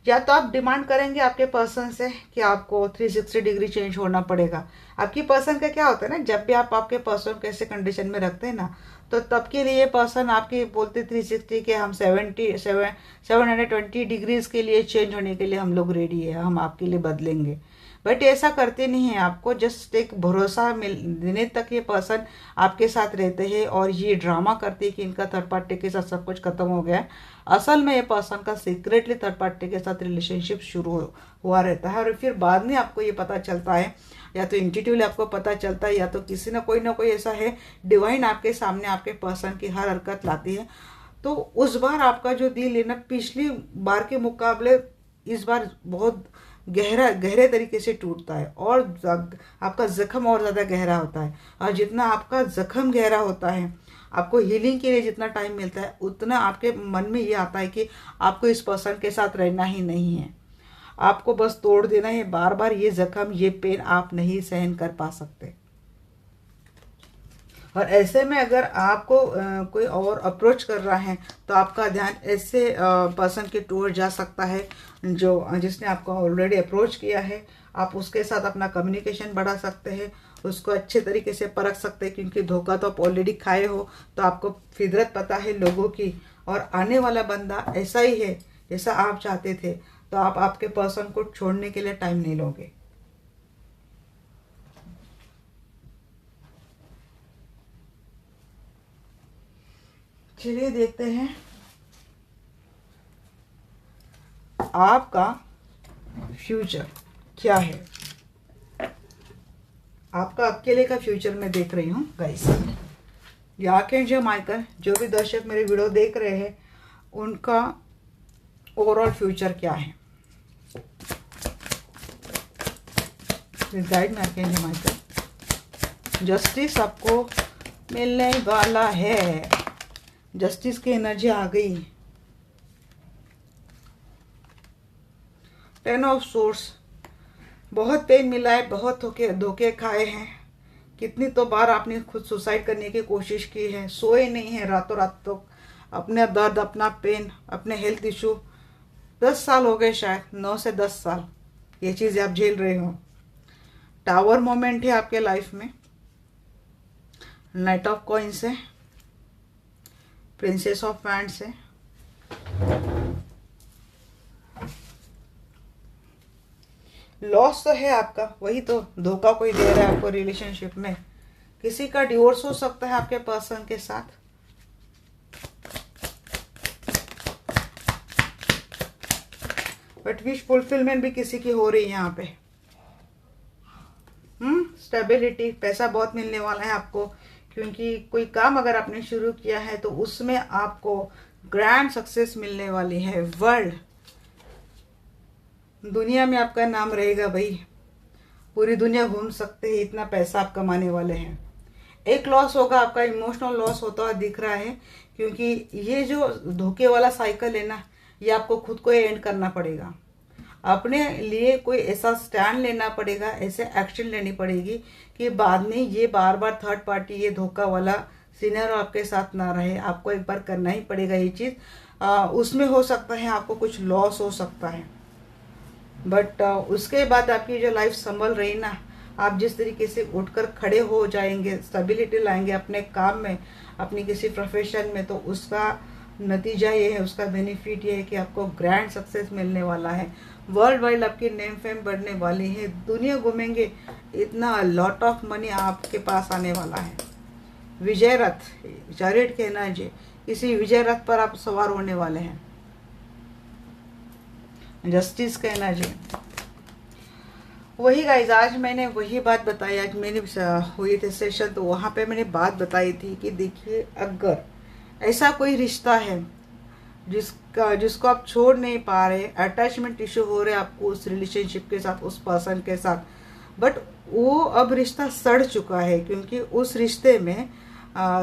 या तो आप डिमांड करेंगे आपके पर्सन से कि आपको 360 डिग्री चेंज होना पड़ेगा। आपकी पर्सन का क्या होता है ना, जब भी आप आपके पर्सन को ऐसे कंडीशन में रखते हैं ना, तो तब के लिए पर्सन आपकी बोलते 360 के हम 720 डिग्रीज के लिए चेंज होने के लिए हम लोग रेडी है, हम आपके लिए बदलेंगे। बट ऐसा करते नहीं है, आपको जस्ट एक भरोसा देने तक ये पर्सन आपके साथ रहते हैं और ये ड्रामा करते हैं कि इनका थर्ड पार्टी के साथ सब कुछ खत्म हो गया है। असल में ये पर्सन का सीक्रेटली थर्ड पार्टी के साथ रिलेशनशिप शुरू हुआ रहता है और फिर बाद में आपको ये पता चलता है, या तो इंट्यूटिवली आपको पता चलता है, या तो किसी ना कोई ऐसा है डिवाइन आपके सामने आपके पर्सन की हर हरकत लाती है। तो उस बार आपका जो दिल है ना, पिछली बार के मुकाबले इस बार बहुत गहरे तरीके से टूटता है और आपका जख्म और ज़्यादा गहरा होता है। और जितना आपका जख्म गहरा होता है, आपको हीलिंग के लिए जितना टाइम मिलता है, उतना आपके मन में ये आता है कि आपको इस पर्सन के साथ रहना ही नहीं है, आपको बस तोड़ देना है। बार बार ये जख्म, ये पेन आप नहीं सहन कर पा सकते। और ऐसे में अगर आपको कोई और अप्रोच कर रहा है तो आपका ध्यान ऐसे पर्सन के टूर जा सकता है जिसने आपको ऑलरेडी अप्रोच किया है। आप उसके साथ अपना कम्युनिकेशन बढ़ा सकते हैं, उसको अच्छे तरीके से परख सकते हैं, क्योंकि धोखा तो आप ऑलरेडी खाए हो, तो आपको फितरत पता है लोगों की। और आने वाला बंदा ऐसा ही है जैसा आप चाहते थे, तो आप आपके पर्सन को छोड़ने के लिए टाइम नहीं लोगे। चलिए देखते हैं आपका फ्यूचर क्या है। आपका अकेले का फ्यूचर मैं देख रही हूँ गाइस। ये आर्कएंजल माइकल, जो भी दर्शक मेरे वीडियो देख रहे हैं, उनका ओवरऑल फ्यूचर क्या है। गाइड में आर्कएंजल माइकल, जस्टिस आपको मिलने वाला है। जस्टिस की एनर्जी आ गई। 10 ऑफ सोर्स, बहुत पेन मिला है, बहुत धोखे खाए हैं। कितनी तो बार आपने खुद सुसाइड करने की कोशिश की है, सोए नहीं है रातों रात, तो अपने दर्द, अपना पेन, अपने हेल्थ इशू 10 साल हो गए, शायद 9 से 10 साल ये चीज़ें आप झेल रहे हो। टावर मोमेंट है आपके लाइफ में। नाइट ऑफ कॉइन्स है, प्रिंसेस ऑफ वैंड्स है, लॉस तो है आपका, वही तो धोखा कोई दे रहा है आपको रिलेशनशिप में। किसी का डिवोर्स हो सकता है आपके पर्सन के साथ। बट विश फुलफिलमेंट भी किसी की हो रही है यहाँ पे। स्टेबिलिटी, पैसा बहुत मिलने वाला है आपको, क्योंकि कोई काम अगर आपने शुरू किया है तो उसमें आपको ग्रैंड सक्सेस मिलने वाली है। वर्ल्ड, दुनिया में आपका नाम रहेगा भाई, पूरी दुनिया घूम सकते हैं, इतना पैसा आप कमाने वाले हैं। एक लॉस होगा आपका, इमोशनल लॉस होता हुआ दिख रहा है, क्योंकि ये जो धोखे वाला साइकिल है ना, ये आपको खुद को एंड करना पड़ेगा। अपने लिए कोई ऐसा स्टैंड लेना पड़ेगा, ऐसे एक्शन लेनी पड़ेगी कि बाद में ये बार बार थर्ड पार्टी ये धोखा वाला सीनियर आपके साथ ना रहे। आपको एक बार करना ही पड़ेगा ये चीज़। उसमें हो सकता है आपको कुछ लॉस हो सकता है, बट उसके बाद आपकी जो लाइफ संभल रही ना, आप जिस तरीके से उठकर खड़े हो जाएंगे, स्टेबिलिटी लाएंगे अपने काम में, अपनी किसी प्रोफेशन में, तो उसका नतीजा ये है, उसका बेनिफिट ये है कि आपको ग्रैंड सक्सेस मिलने वाला है। वर्ल्ड वाइड आपकी नेम फेम बढ़ने वाली है, दुनिया घूमेंगे, इतना लॉट ऑफ मनी आपके पास आने वाला है। विजय रथ, चैरिट कहना जी, किसी विजय रथ पर आप सवार होने वाले हैं। जस्टिस कहना जी, वही गाइज, आज मैंने वही बात बताई। आज मैंने हुई थी सेशन, तो वहाँ पे मैंने बात बताई थी कि देखिए, अगर ऐसा कोई रिश्ता है जिसको आप छोड़ नहीं पा रहे, अटैचमेंट इशू हो रहे आपको उस रिलेशनशिप के साथ, उस पर्सन के साथ, बट वो अब रिश्ता सड़ चुका है, क्योंकि उस रिश्ते में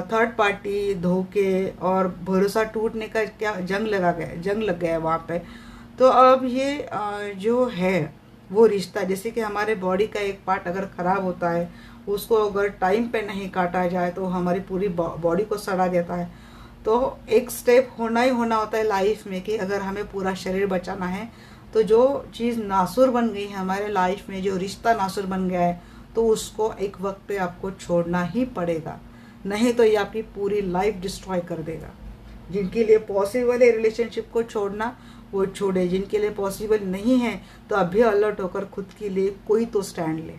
थर्ड पार्टी, धोखे और भरोसा टूटने का क्या जंग लग गया है वहाँ पे। तो अब ये जो है वो रिश्ता, जैसे कि हमारे बॉडी का एक पार्ट अगर ख़राब होता है, उसको अगर टाइम पे नहीं काटा जाए तो हमारी पूरी बॉडी को सड़ा देता है। तो एक स्टेप होना ही होना होता है लाइफ में कि अगर हमें पूरा शरीर बचाना है, तो जो चीज़ नासुर बन गई है हमारे लाइफ में, जो रिश्ता नासुर बन गया है, तो उसको एक वक्त पे आपको छोड़ना ही पड़ेगा, नहीं तो ये आपकी पूरी लाइफ डिस्ट्रॉय कर देगा। जिनके लिए पॉसिबल है रिलेशनशिप को छोड़ना, वो छोड़े। जिनके लिए पॉसिबल नहीं है, तो अभी अलर्ट होकर खुद के लिए कोई तो स्टैंड ले।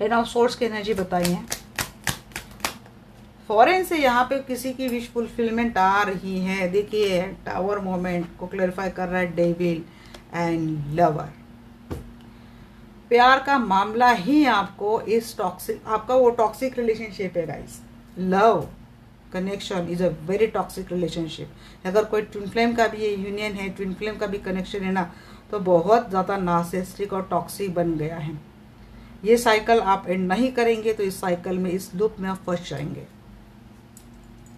10 ऑफ सोर्स की एनर्जी बताइए। फॉरेन से यहाँ पे किसी की विश फुलफिलमेंट आ रही है। देखिए, टावर मोमेंट को क्लैरिफाई कर रहा है डेविल एंड लवर। प्यार का मामला ही आपको इस टॉक्सिक, आपका वो टॉक्सिक रिलेशनशिप है guys. Love connection is a very toxic relationship. अगर कोई ट्विन फ्लेम का भी ये यूनियन है, ट्विन फ्लेम का भी कनेक्शन है ना, तो बहुत ज़्यादा नार्सिसिस्टिक और टॉक्सिक बन गया है। ये साइकिल आप एंड नहीं करेंगे तो इस साइकिल में, इस लूप में आप फंस जाएंगे।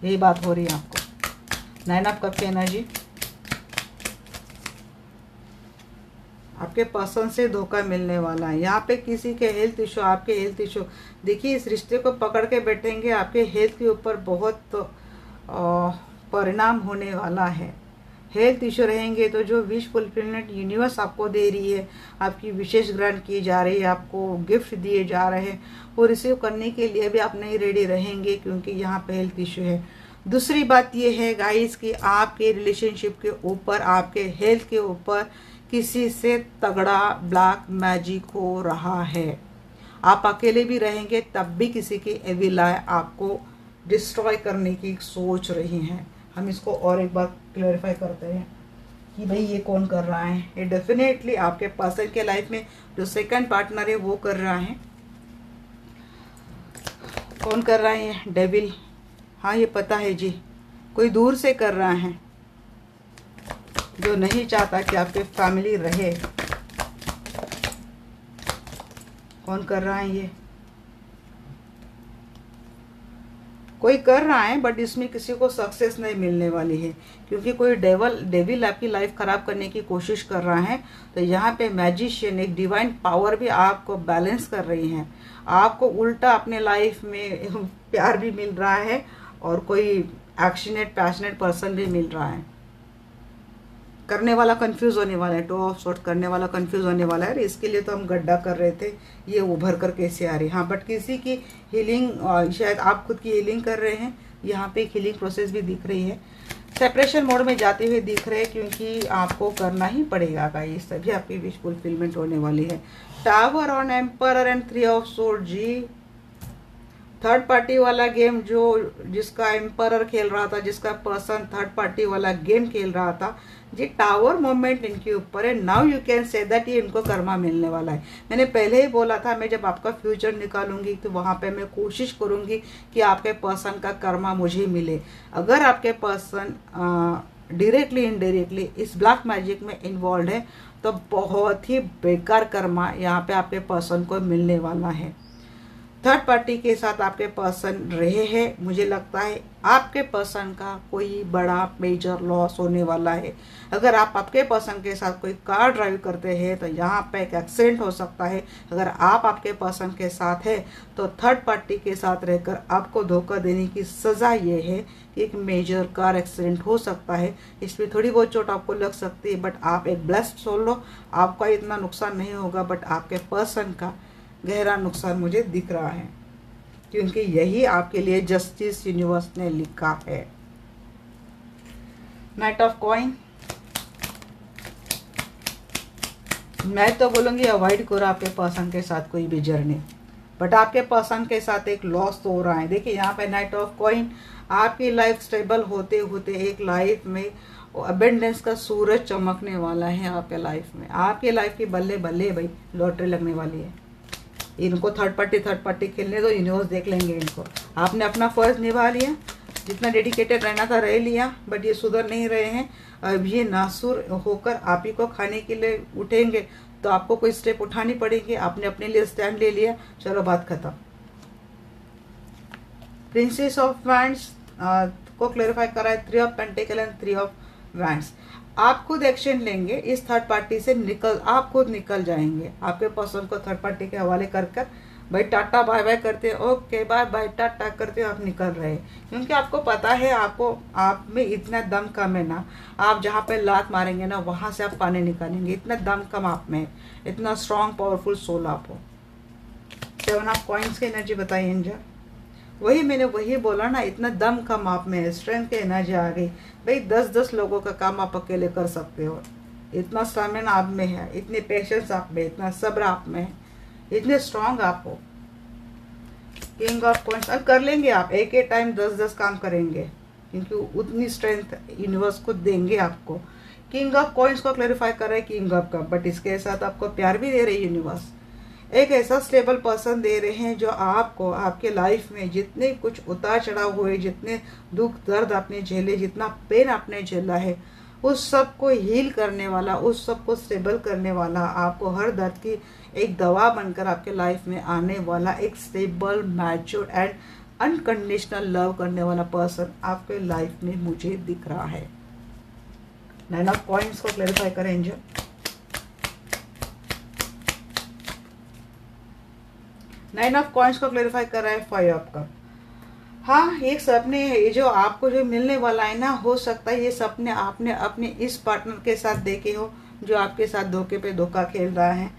यही बात हो रही है आपको। 9 ऑफ कप की एनर्जी, आपके पर्सन से धोखा मिलने वाला है। यहाँ पे किसी के हेल्थ इशू, आपके हेल्थ इशू, देखिए इस रिश्ते को पकड़ के बैठेंगे, आपके हेल्थ के ऊपर बहुत परिणाम होने वाला है। हेल्थ इशू रहेंगे तो जो विश फुलफिलमेंट यूनिवर्स आपको दे रही है, आपकी विशेष ग्रांट की जा रही है, आपको गिफ्ट दिए जा रहे हैं, वो रिसीव करने के लिए भी आप नहीं रेडी रहेंगे, क्योंकि यहाँ पे हेल्थ इशू है। दूसरी बात ये है गाइस कि आपके रिलेशनशिप के ऊपर, आपके हेल्थ के ऊपर किसी से तगड़ा ब्लैक मैजिक हो रहा है। आप अकेले भी रहेंगे तब भी किसी की एविलाएं आपको डिस्ट्रॉय करने की सोच रही हैं। हम इसको और एक बार क्लैरिफाई करते हैं कि भाई ये कौन कर रहा है। ये डेफिनेटली आपके पर्सन के लाइफ में जो सेकंड पार्टनर है वो कर रहा है। कौन कर रहा है? डेविल। हाँ, ये पता है जी, कोई दूर से कर रहा है जो नहीं चाहता कि आपके फैमिली रहे। कौन कर रहा है? ये कोई कर रहा है, बट इसमें किसी को सक्सेस नहीं मिलने वाली है, क्योंकि कोई डेविल आपकी लाइफ खराब करने की कोशिश कर रहा है। तो यहाँ पे मैजिशियन, एक डिवाइन पावर भी आपको बैलेंस कर रही है। आपको उल्टा अपने लाइफ में प्यार भी मिल रहा है और कोई एक्शनेट पैशनेट पर्सन भी मिल रहा है। करने वाला कंफ्यूज होने वाला है, 2 ऑफ सोर्ड्स करने वाला कंफ्यूज होने वाला है। इसके लिए तो हम गड्ढा कर रहे थे, ये उभर कर कैसे आ रही। हाँ, बट किसी की हीलिंग, शायद आप खुद की हीलिंग कर रहे हैं। यहाँ पे एक हीलिंग प्रोसेस भी दिख रही है। सेपरेशन मोड में जाते हुए दिख रहे हैं, क्योंकि आपको करना ही पड़ेगा गाइस, तभी आपकी विश फुलफिलमेंट होने वाली है। Tower on emperor and 3 of sword जी। थर्ड पार्टी वाला गेम जो जिसका एम्परर खेल रहा था, जिसका पर्सन थर्ड पार्टी वाला गेम खेल रहा था, जी टावर मोमेंट इनके ऊपर है। Now you can say that ये इनको कर्मा मिलने वाला है। मैंने पहले ही बोला था, मैं जब आपका फ्यूचर निकालूंगी तो वहाँ पे मैं कोशिश करूंगी कि आपके पर्सन का कर्मा मुझे मिले। अगर आपके पर्सन डायरेक्टली इनडायरेक्टली इस ब्लैक मैजिक में इन्वॉल्व है तो बहुत ही बेकार कर्मा यहाँ पे आपके पर्सन को मिलने वाला है। थर्ड पार्टी के साथ आपके पर्सन रहे हैं, मुझे लगता है आपके पर्सन का कोई बड़ा मेजर लॉस होने वाला है। अगर आप आपके पर्सन के साथ कोई कार ड्राइव करते हैं तो यहाँ पे एक एक्सीडेंट हो सकता है। अगर आप आपके पर्सन के साथ है तो थर्ड पार्टी के साथ रहकर आपको धोखा देने की सज़ा ये है कि एक मेजर कार एक्सीडेंट हो सकता है। इसमें थोड़ी बहुत चोट आपको लग सकती है, बट आप एक ब्लेस्ड सोल हो, आपका इतना नुकसान नहीं होगा, बट आपके पर्सन का गहरा नुकसान मुझे दिख रहा है, क्योंकि यही आपके लिए जस्टिस यूनिवर्स ने लिखा है। नाइट ऑफ कॉइन, मैं तो बोलूँगी अवॉइड करो आपके पर्सन के साथ कोई भी जर्नी, बट आपके पर्सन के साथ एक लॉस तो हो रहा है। देखिए यहाँ पे नाइट ऑफ कॉइन, आपकी लाइफ स्टेबल होते होते एक लाइफ में अबेंडेंस का सूरज चमकने वाला है आपके लाइफ में। आपके लाइफ की बल्ले बल्ले भाई लॉटरी लगने वाली है। इनको थर्ड पार्टी खेलने दो, यूनिवर्स देख लेंगे इनको। आपने अपना फर्ज निभा लिया, जितना डेडिकेटेड रहना था रह लिया, बट ये सुधर नहीं रहे हैं। अब ये नासुर होकर आप ही को खाने के लिए उठेंगे तो आपको कोई स्टेप उठानी पड़ेगी। आपने अपने लिए स्टैंड ले लिया, चलो बात खत्म। प्रिंसेस ऑफ वैंड्स को क्लेरिफाई करा है, 3 of pentacle and 3 of wands. आप खुद एक्शन लेंगे, इस थर्ड पार्टी से आप खुद निकल जाएंगे। आपके पर्सन को थर्ड पार्टी के हवाले कर भाई टाटा बाय बाय करते, ओके बाय बाय टाटा करते आप निकल रहे हैं, क्योंकि आपको पता है आप में इतना दम कम है ना। आप जहाँ पे लात मारेंगे ना वहाँ से आप पानी निकालेंगे, इतना दम कम आप में, इतना स्ट्रॉन्ग पावरफुल सोल आप हो। 7 ऑफ कॉइन्स की एनर्जी बताइए एंजल। मैंने वही बोला ना, इतना दम कम आप में है, स्ट्रेंथ की एनर्जी आ गई। भाई 10-10 लोगों का काम आप अकेले कर सकते हो, इतना स्टैमिना आप में है, इतने पेशेंस आप में, इतना सब्र आप में है, इतने स्ट्रांग आप हो। किंग ऑफ कॉइन्स, अब कर लेंगे आप एक ही टाइम 10-10 काम करेंगे, क्योंकि उतनी स्ट्रेंथ यूनिवर्स को देंगे आपको। किंग ऑफ कॉइन्स को क्लैरिफाई कर रहे हैं किंग ऑफ कप, बट इसके साथ आपको प्यार भी दे रही यूनिवर्स। एक ऐसा स्टेबल पर्सन दे रहे हैं जो आपको आपके लाइफ में जितने कुछ उतार चढ़ाव हुए, जितने दुख दर्द आपने झेले, जितना पेन आपने झेला है, उस सब को हील करने वाला, उस सब को स्टेबल करने वाला, आपको हर दर्द की एक दवा बनकर आपके लाइफ में आने वाला एक stable, mature and unconditional love करने वाला पर्सन आपके लाइफ में मुझे दिख रहा है। 9 ऑफ कॉइन्स को क्लैरिफाई करें एंजल। 9 ऑफ कॉइन्स को क्लैरिफाई कर रहा है 5 ऑफ कप। हाँ, एक सपने, ये जो आपको जो मिलने वाला है ना, हो सकता है ये सपने आपने अपने इस पार्टनर के साथ देखे हो जो आपके साथ धोखे पे धोखा खेल रहा है।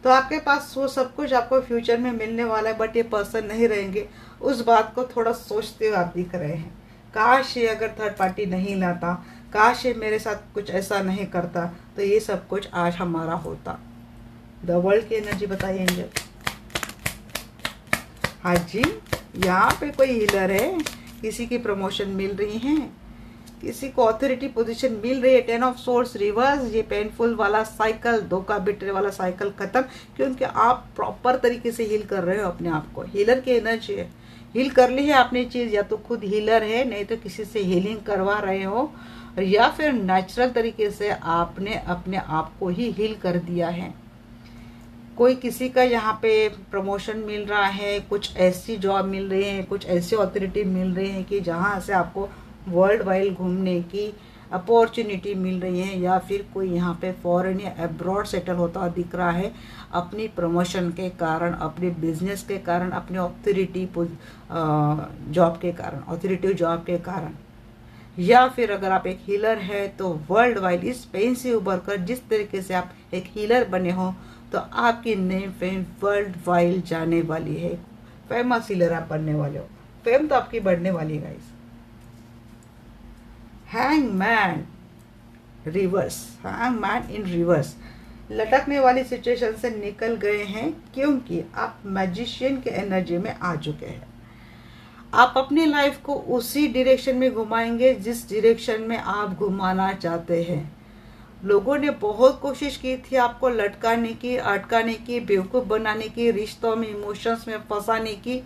तो आपके पास वो सब कुछ आपको फ्यूचर में मिलने वाला है, बट ये पर्सन नहीं रहेंगे। उस बात को थोड़ा सोचते हुए आप दिख रहे हैं, काश ये अगर थर्ड पार्टी नहीं लाता, काश ये मेरे साथ कुछ ऐसा नहीं करता, तो ये सब कुछ आज हमारा होता। द वर्ल्ड की एनर्जी बताइए एंजल। हाँ जी, यहाँ पे कोई हीलर है, किसी की प्रमोशन मिल रही है, किसी को अथॉरिटी पोजीशन मिल रही है। 10 ऑफ सोर्स रिवर्स, ये पेनफुल वाला साइकिल, धोखा बिटरे वाला साइकिल खत्म, क्योंकि आप प्रॉपर तरीके से हील कर रहे हो अपने आप को। हीलर की एनर्जी है, हील कर ली है आपने चीज़, या तो खुद हीलर है, नहीं तो किसी से हीलिंग करवा रहे हो, या फिर नेचुरल तरीके से आपने अपने आप को ही हील कर दिया है। कोई किसी का यहाँ पे प्रमोशन मिल रहा है, कुछ ऐसी जॉब मिल रही है, कुछ ऐसी अथॉरिटी मिल रही है कि जहाँ से आपको वर्ल्ड वाइड घूमने की अपॉर्चुनिटी मिल रही है, या फिर कोई यहाँ पे फॉरेन या अब्रॉड सेटल होता दिख रहा है अपनी प्रमोशन के कारण, अपने बिजनेस के कारण, अपने अथॉरिटी जॉब के कारण, अथॉरिटी जॉब के कारण। या फिर अगर आप एक हीलर है तो वर्ल्ड वाइड इस पेन से उभर कर जिस तरीके से आप एक हीलर बने हो, तो आपकी नेम फेम वर्ल्ड वाइड जाने वाली है। फेमस हीलर आप बनने वाले हो, फेम तो आपकी बढ़ने वाली है गाइस। हैंगमैन रिवर्स, हैंगमैन इन रिवर्स, लटकने वाली सिचुएशन से निकल गए हैं, क्योंकि आप मैजिशियन के एनर्जी में आ चुके हैं। आप अपनी लाइफ को उसी डायरेक्शन में घुमाएंगे जिस डायरेक्शन में आप घुमाना चाहते हैं। लोगों ने बहुत कोशिश की थी आपको लटकाने की, अटकाने की, बेवकूफ़ बनाने की, रिश्तों में, इमोशंस में फंसाने की।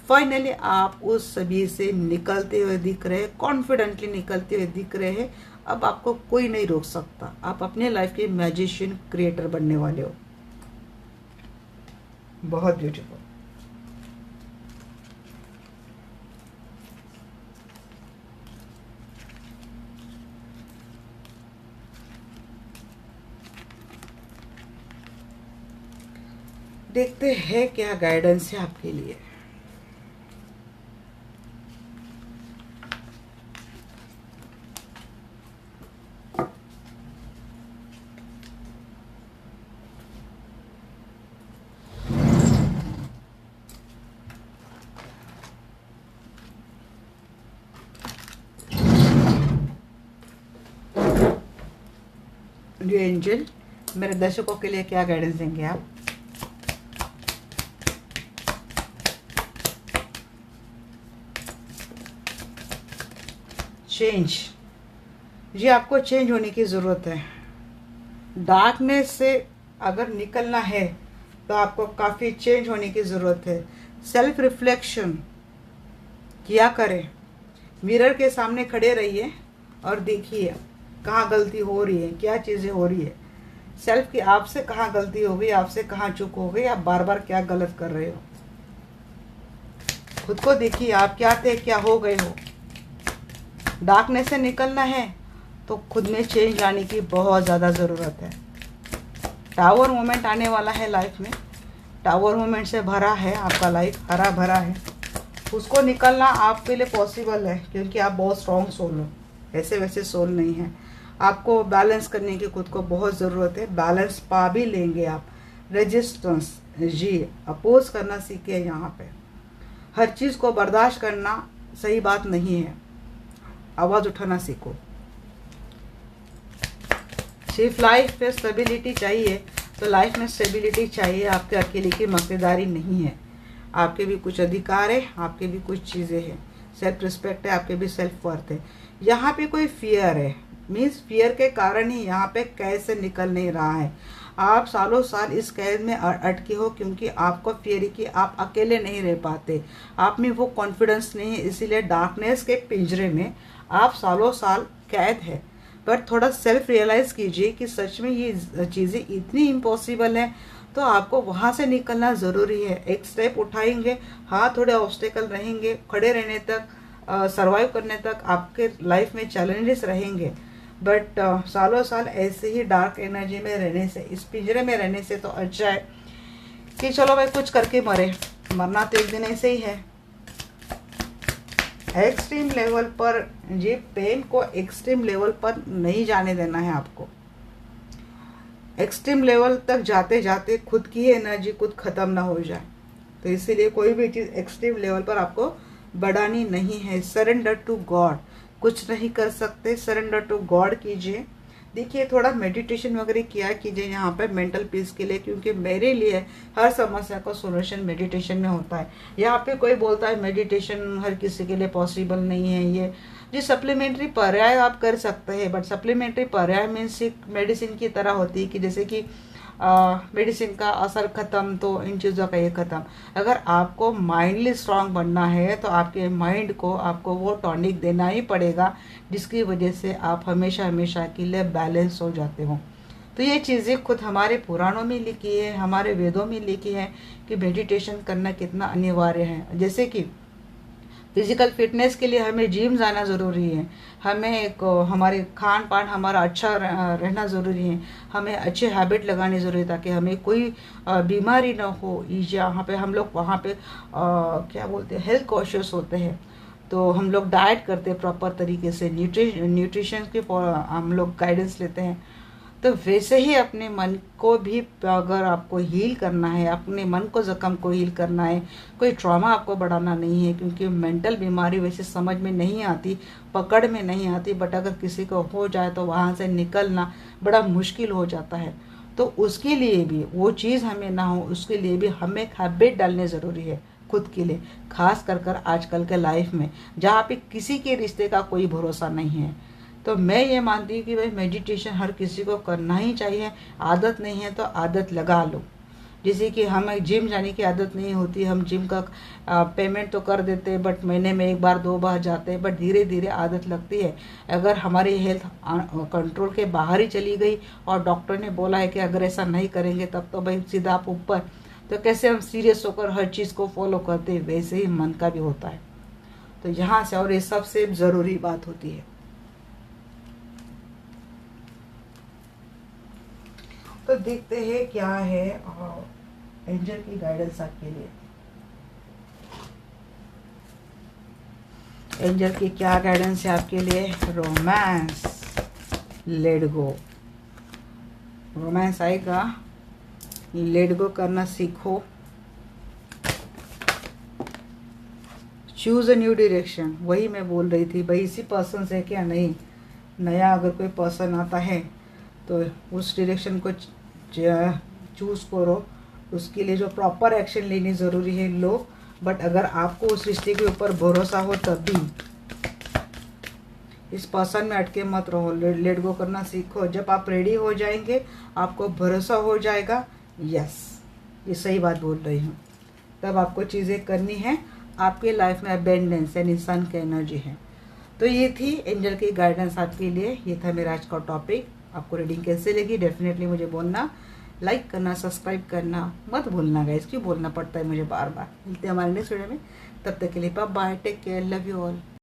फाइनली आप उस सभी से निकलते हुए दिख रहे हैं, कॉन्फिडेंटली निकलते हुए दिख रहे हैं। अब आपको कोई नहीं रोक सकता। आप अपने लाइफ के मैजिशियन, क्रिएटर बनने वाले हो। बहुत ब्यूटीफुल। देखते हैं क्या गाइडेंस है आपके लिए। डियर एंजल, मेरे दर्शकों के लिए क्या गाइडेंस देंगे आप? चेंज। जी, आपको चेंज होने की ज़रूरत है। डार्कनेस से अगर निकलना है तो आपको काफ़ी चेंज होने की ज़रूरत है। सेल्फ रिफ्लेक्शन किया करें। मिरर के सामने खड़े रहिए और देखिए कहाँ गलती हो रही है, क्या चीज़ें हो रही है। सेल्फ की आपसे कहाँ गलती हो गई, आपसे कहाँ चूक हो गई, आप बार बार क्या गलत कर रहे हो। खुद को देखिए, आप क्या थे, क्या हो गए हो। डार्कनेस से निकलना है तो खुद में चेंज लाने की बहुत ज़्यादा ज़रूरत है। टावर मोमेंट आने वाला है लाइफ में। टावर मोमेंट से भरा है आपका लाइफ, हरा भरा है। उसको निकलना आपके लिए पॉसिबल है क्योंकि आप बहुत स्ट्रॉन्ग सोल हो, ऐसे वैसे सोल नहीं है। आपको बैलेंस करने की खुद को बहुत ज़रूरत है। बैलेंस पा भी लेंगे आप। रेजिस्टेंस, जी, अपोज करना सीखे। यहाँ पे हर चीज़ को बर्दाश्त करना सही बात नहीं है। आवाज़ उठाना सीखो। सिर्फ लाइफ में स्टेबिलिटी चाहिए तो लाइफ में स्टेबिलिटी चाहिए। आपके अकेले की मक्तेदारी नहीं है। आपके भी कुछ अधिकार है, आपके भी कुछ चीज़ें हैं। सेल्फ रिस्पेक्ट है, आपके भी सेल्फ वर्थ है। यहाँ पे कोई फियर है, मीन्स फियर के कारण ही यहाँ पे कैद से निकल नहीं रहा है। आप सालों साल इस कैद में अटके हो क्योंकि आपको फियर है कि आप अकेले नहीं रह पाते। आप में वो कॉन्फिडेंस नहीं है, इसीलिए डार्कनेस के पिंजरे में आप सालों साल कैद है। पर थोड़ा सेल्फ रियलाइज कीजिए कि सच में ये चीज़ें इतनी इम्पॉसिबल हैं, तो आपको वहाँ से निकलना ज़रूरी है। एक स्टेप उठाएंगे, हाँ थोड़े ऑब्स्टेकल रहेंगे, खड़े रहने तक, सरवाइव करने तक आपके लाइफ में चैलेंजेस रहेंगे। बट सालों साल ऐसे ही डार्क एनर्जी में रहने से, इस पिंजरे में रहने से तो अच्छा है कि चलो भाई कुछ करके मरे। मरना तो एक दिन ऐसे ही है। एक्सट्रीम लेवल पर, ये पेन को एक्सट्रीम लेवल पर नहीं जाने देना है आपको। एक्सट्रीम लेवल तक जाते जाते खुद की ही एनर्जी खुद खत्म ना हो जाए। तो इसीलिए कोई भी चीज़ एक्सट्रीम लेवल पर आपको बढ़ानी नहीं है। Surrender to God. कुछ नहीं कर सकते, सरेंडर टू गॉड कीजिए। देखिए थोड़ा मेडिटेशन वगैरह किया कीजिए यहाँ पर मेंटल पीस के लिए, क्योंकि मेरे लिए हर समस्या का सॉल्यूशन मेडिटेशन में होता है। यहाँ पे कोई बोलता है मेडिटेशन हर किसी के लिए पॉसिबल नहीं है, ये जी सप्लीमेंट्री पर्याय आप कर सकते हैं। बट सप्लीमेंट्री पर्याय मीन्स मेडिसिन की तरह होती है कि जैसे कि मेडिसिन का असर ख़त्म तो इन चीज़ों का ये ख़त्म। अगर आपको माइंडली स्ट्रांग बनना है तो आपके माइंड को आपको वो टॉनिक देना ही पड़ेगा जिसकी वजह से आप हमेशा हमेशा के लिए बैलेंस हो जाते हो। तो ये चीज़ें खुद हमारे पुराणों में लिखी है, हमारे वेदों में लिखी है कि मेडिटेशन करना कितना अनिवार्य है। जैसे कि फिजिकल फिटनेस के लिए हमें जिम जाना ज़रूरी है, हमें एक हमारे खान पान हमारा अच्छा रहना ज़रूरी है, हमें अच्छे हैबिट लगानी ज़रूरी है ताकि हमें कोई बीमारी ना हो। यहाँ पे हम लोग वहाँ पे क्या बोलते हैं, हेल्थ कॉन्शियस होते हैं। तो हम लोग डाइट करते हैं प्रॉपर तरीके से, न्यूट्रिशन के हम लोग गाइडेंस लेते हैं। तो वैसे ही अपने मन को भी अगर आपको हील करना है, अपने मन को ज़ख्म को हील करना है, कोई ट्रॉमा आपको बढ़ाना नहीं है, क्योंकि मेंटल बीमारी वैसे समझ में नहीं आती, पकड़ में नहीं आती, बट अगर किसी को हो जाए तो वहाँ से निकलना बड़ा मुश्किल हो जाता है। तो उसके लिए भी वो चीज़ हमें ना हो, उसके लिए भी हमें एक हैबिट डालने ज़रूरी है खुद के लिए, खास कर आजकल के लाइफ में जहाँ पे किसी के रिश्ते का कोई भरोसा नहीं है। तो मैं ये मानती हूँ कि भाई मेडिटेशन हर किसी को करना ही चाहिए। आदत नहीं है तो आदत लगा लो। जैसे कि हमें जिम जाने की आदत नहीं होती, हम जिम का पेमेंट तो कर देते हैं, बट महीने में 1 बार 2 बार जाते हैं, बट धीरे धीरे आदत लगती है। अगर हमारी हेल्थ कंट्रोल के बाहर ही चली गई और डॉक्टर ने बोला है कि अगर ऐसा नहीं करेंगे तब तो भाई सीधा आप ऊपर, तो कैसे हम सीरियस होकर हर चीज़ को फॉलो करते हैं, वैसे ही मन का भी होता है। तो यहाँ से, और ये सबसे ज़रूरी बात होती है। तो देखते हैं क्या है एंजल की गाइडेंस आपके लिए। एंजल की क्या गाइडेंस है आपके लिए? Romance, let go. रोमांस आएगा, लेट गो करना सीखो। चूज अ न्यू डायरेक्शन, वही मैं बोल रही थी भाई, इसी पर्सन से क्या नहीं, नया अगर कोई पर्सन आता है तो उस डायरेक्शन को चूज़ करो। उसके लिए जो प्रॉपर एक्शन लेनी ज़रूरी है लो, बट अगर आपको उस रिश्ते के ऊपर भरोसा हो तब भी इस पर्सन में अटके मत रहो, लेट गो करना सीखो। जब आप रेडी हो जाएंगे, आपको भरोसा हो जाएगा, यस ये सही बात बोल रही हूँ, तब आपको चीज़ें करनी है। आपके लाइफ में अबेंडेंस यानी सन की एनर्जी है। तो ये थी एंजल की गाइडेंस आपके लिए। ये था मेरा आज का टॉपिक। आपको रीडिंग कैसे लगी डेफिनेटली मुझे बोलना, लाइक करना, सब्सक्राइब करना मत भूलना गाइस, क्यों बोलना पड़ता है मुझे बार बार। मिलते हैं हमारे नेक्स्ट वीडियो में, तब तक के लिए bye bye, take care, love you all.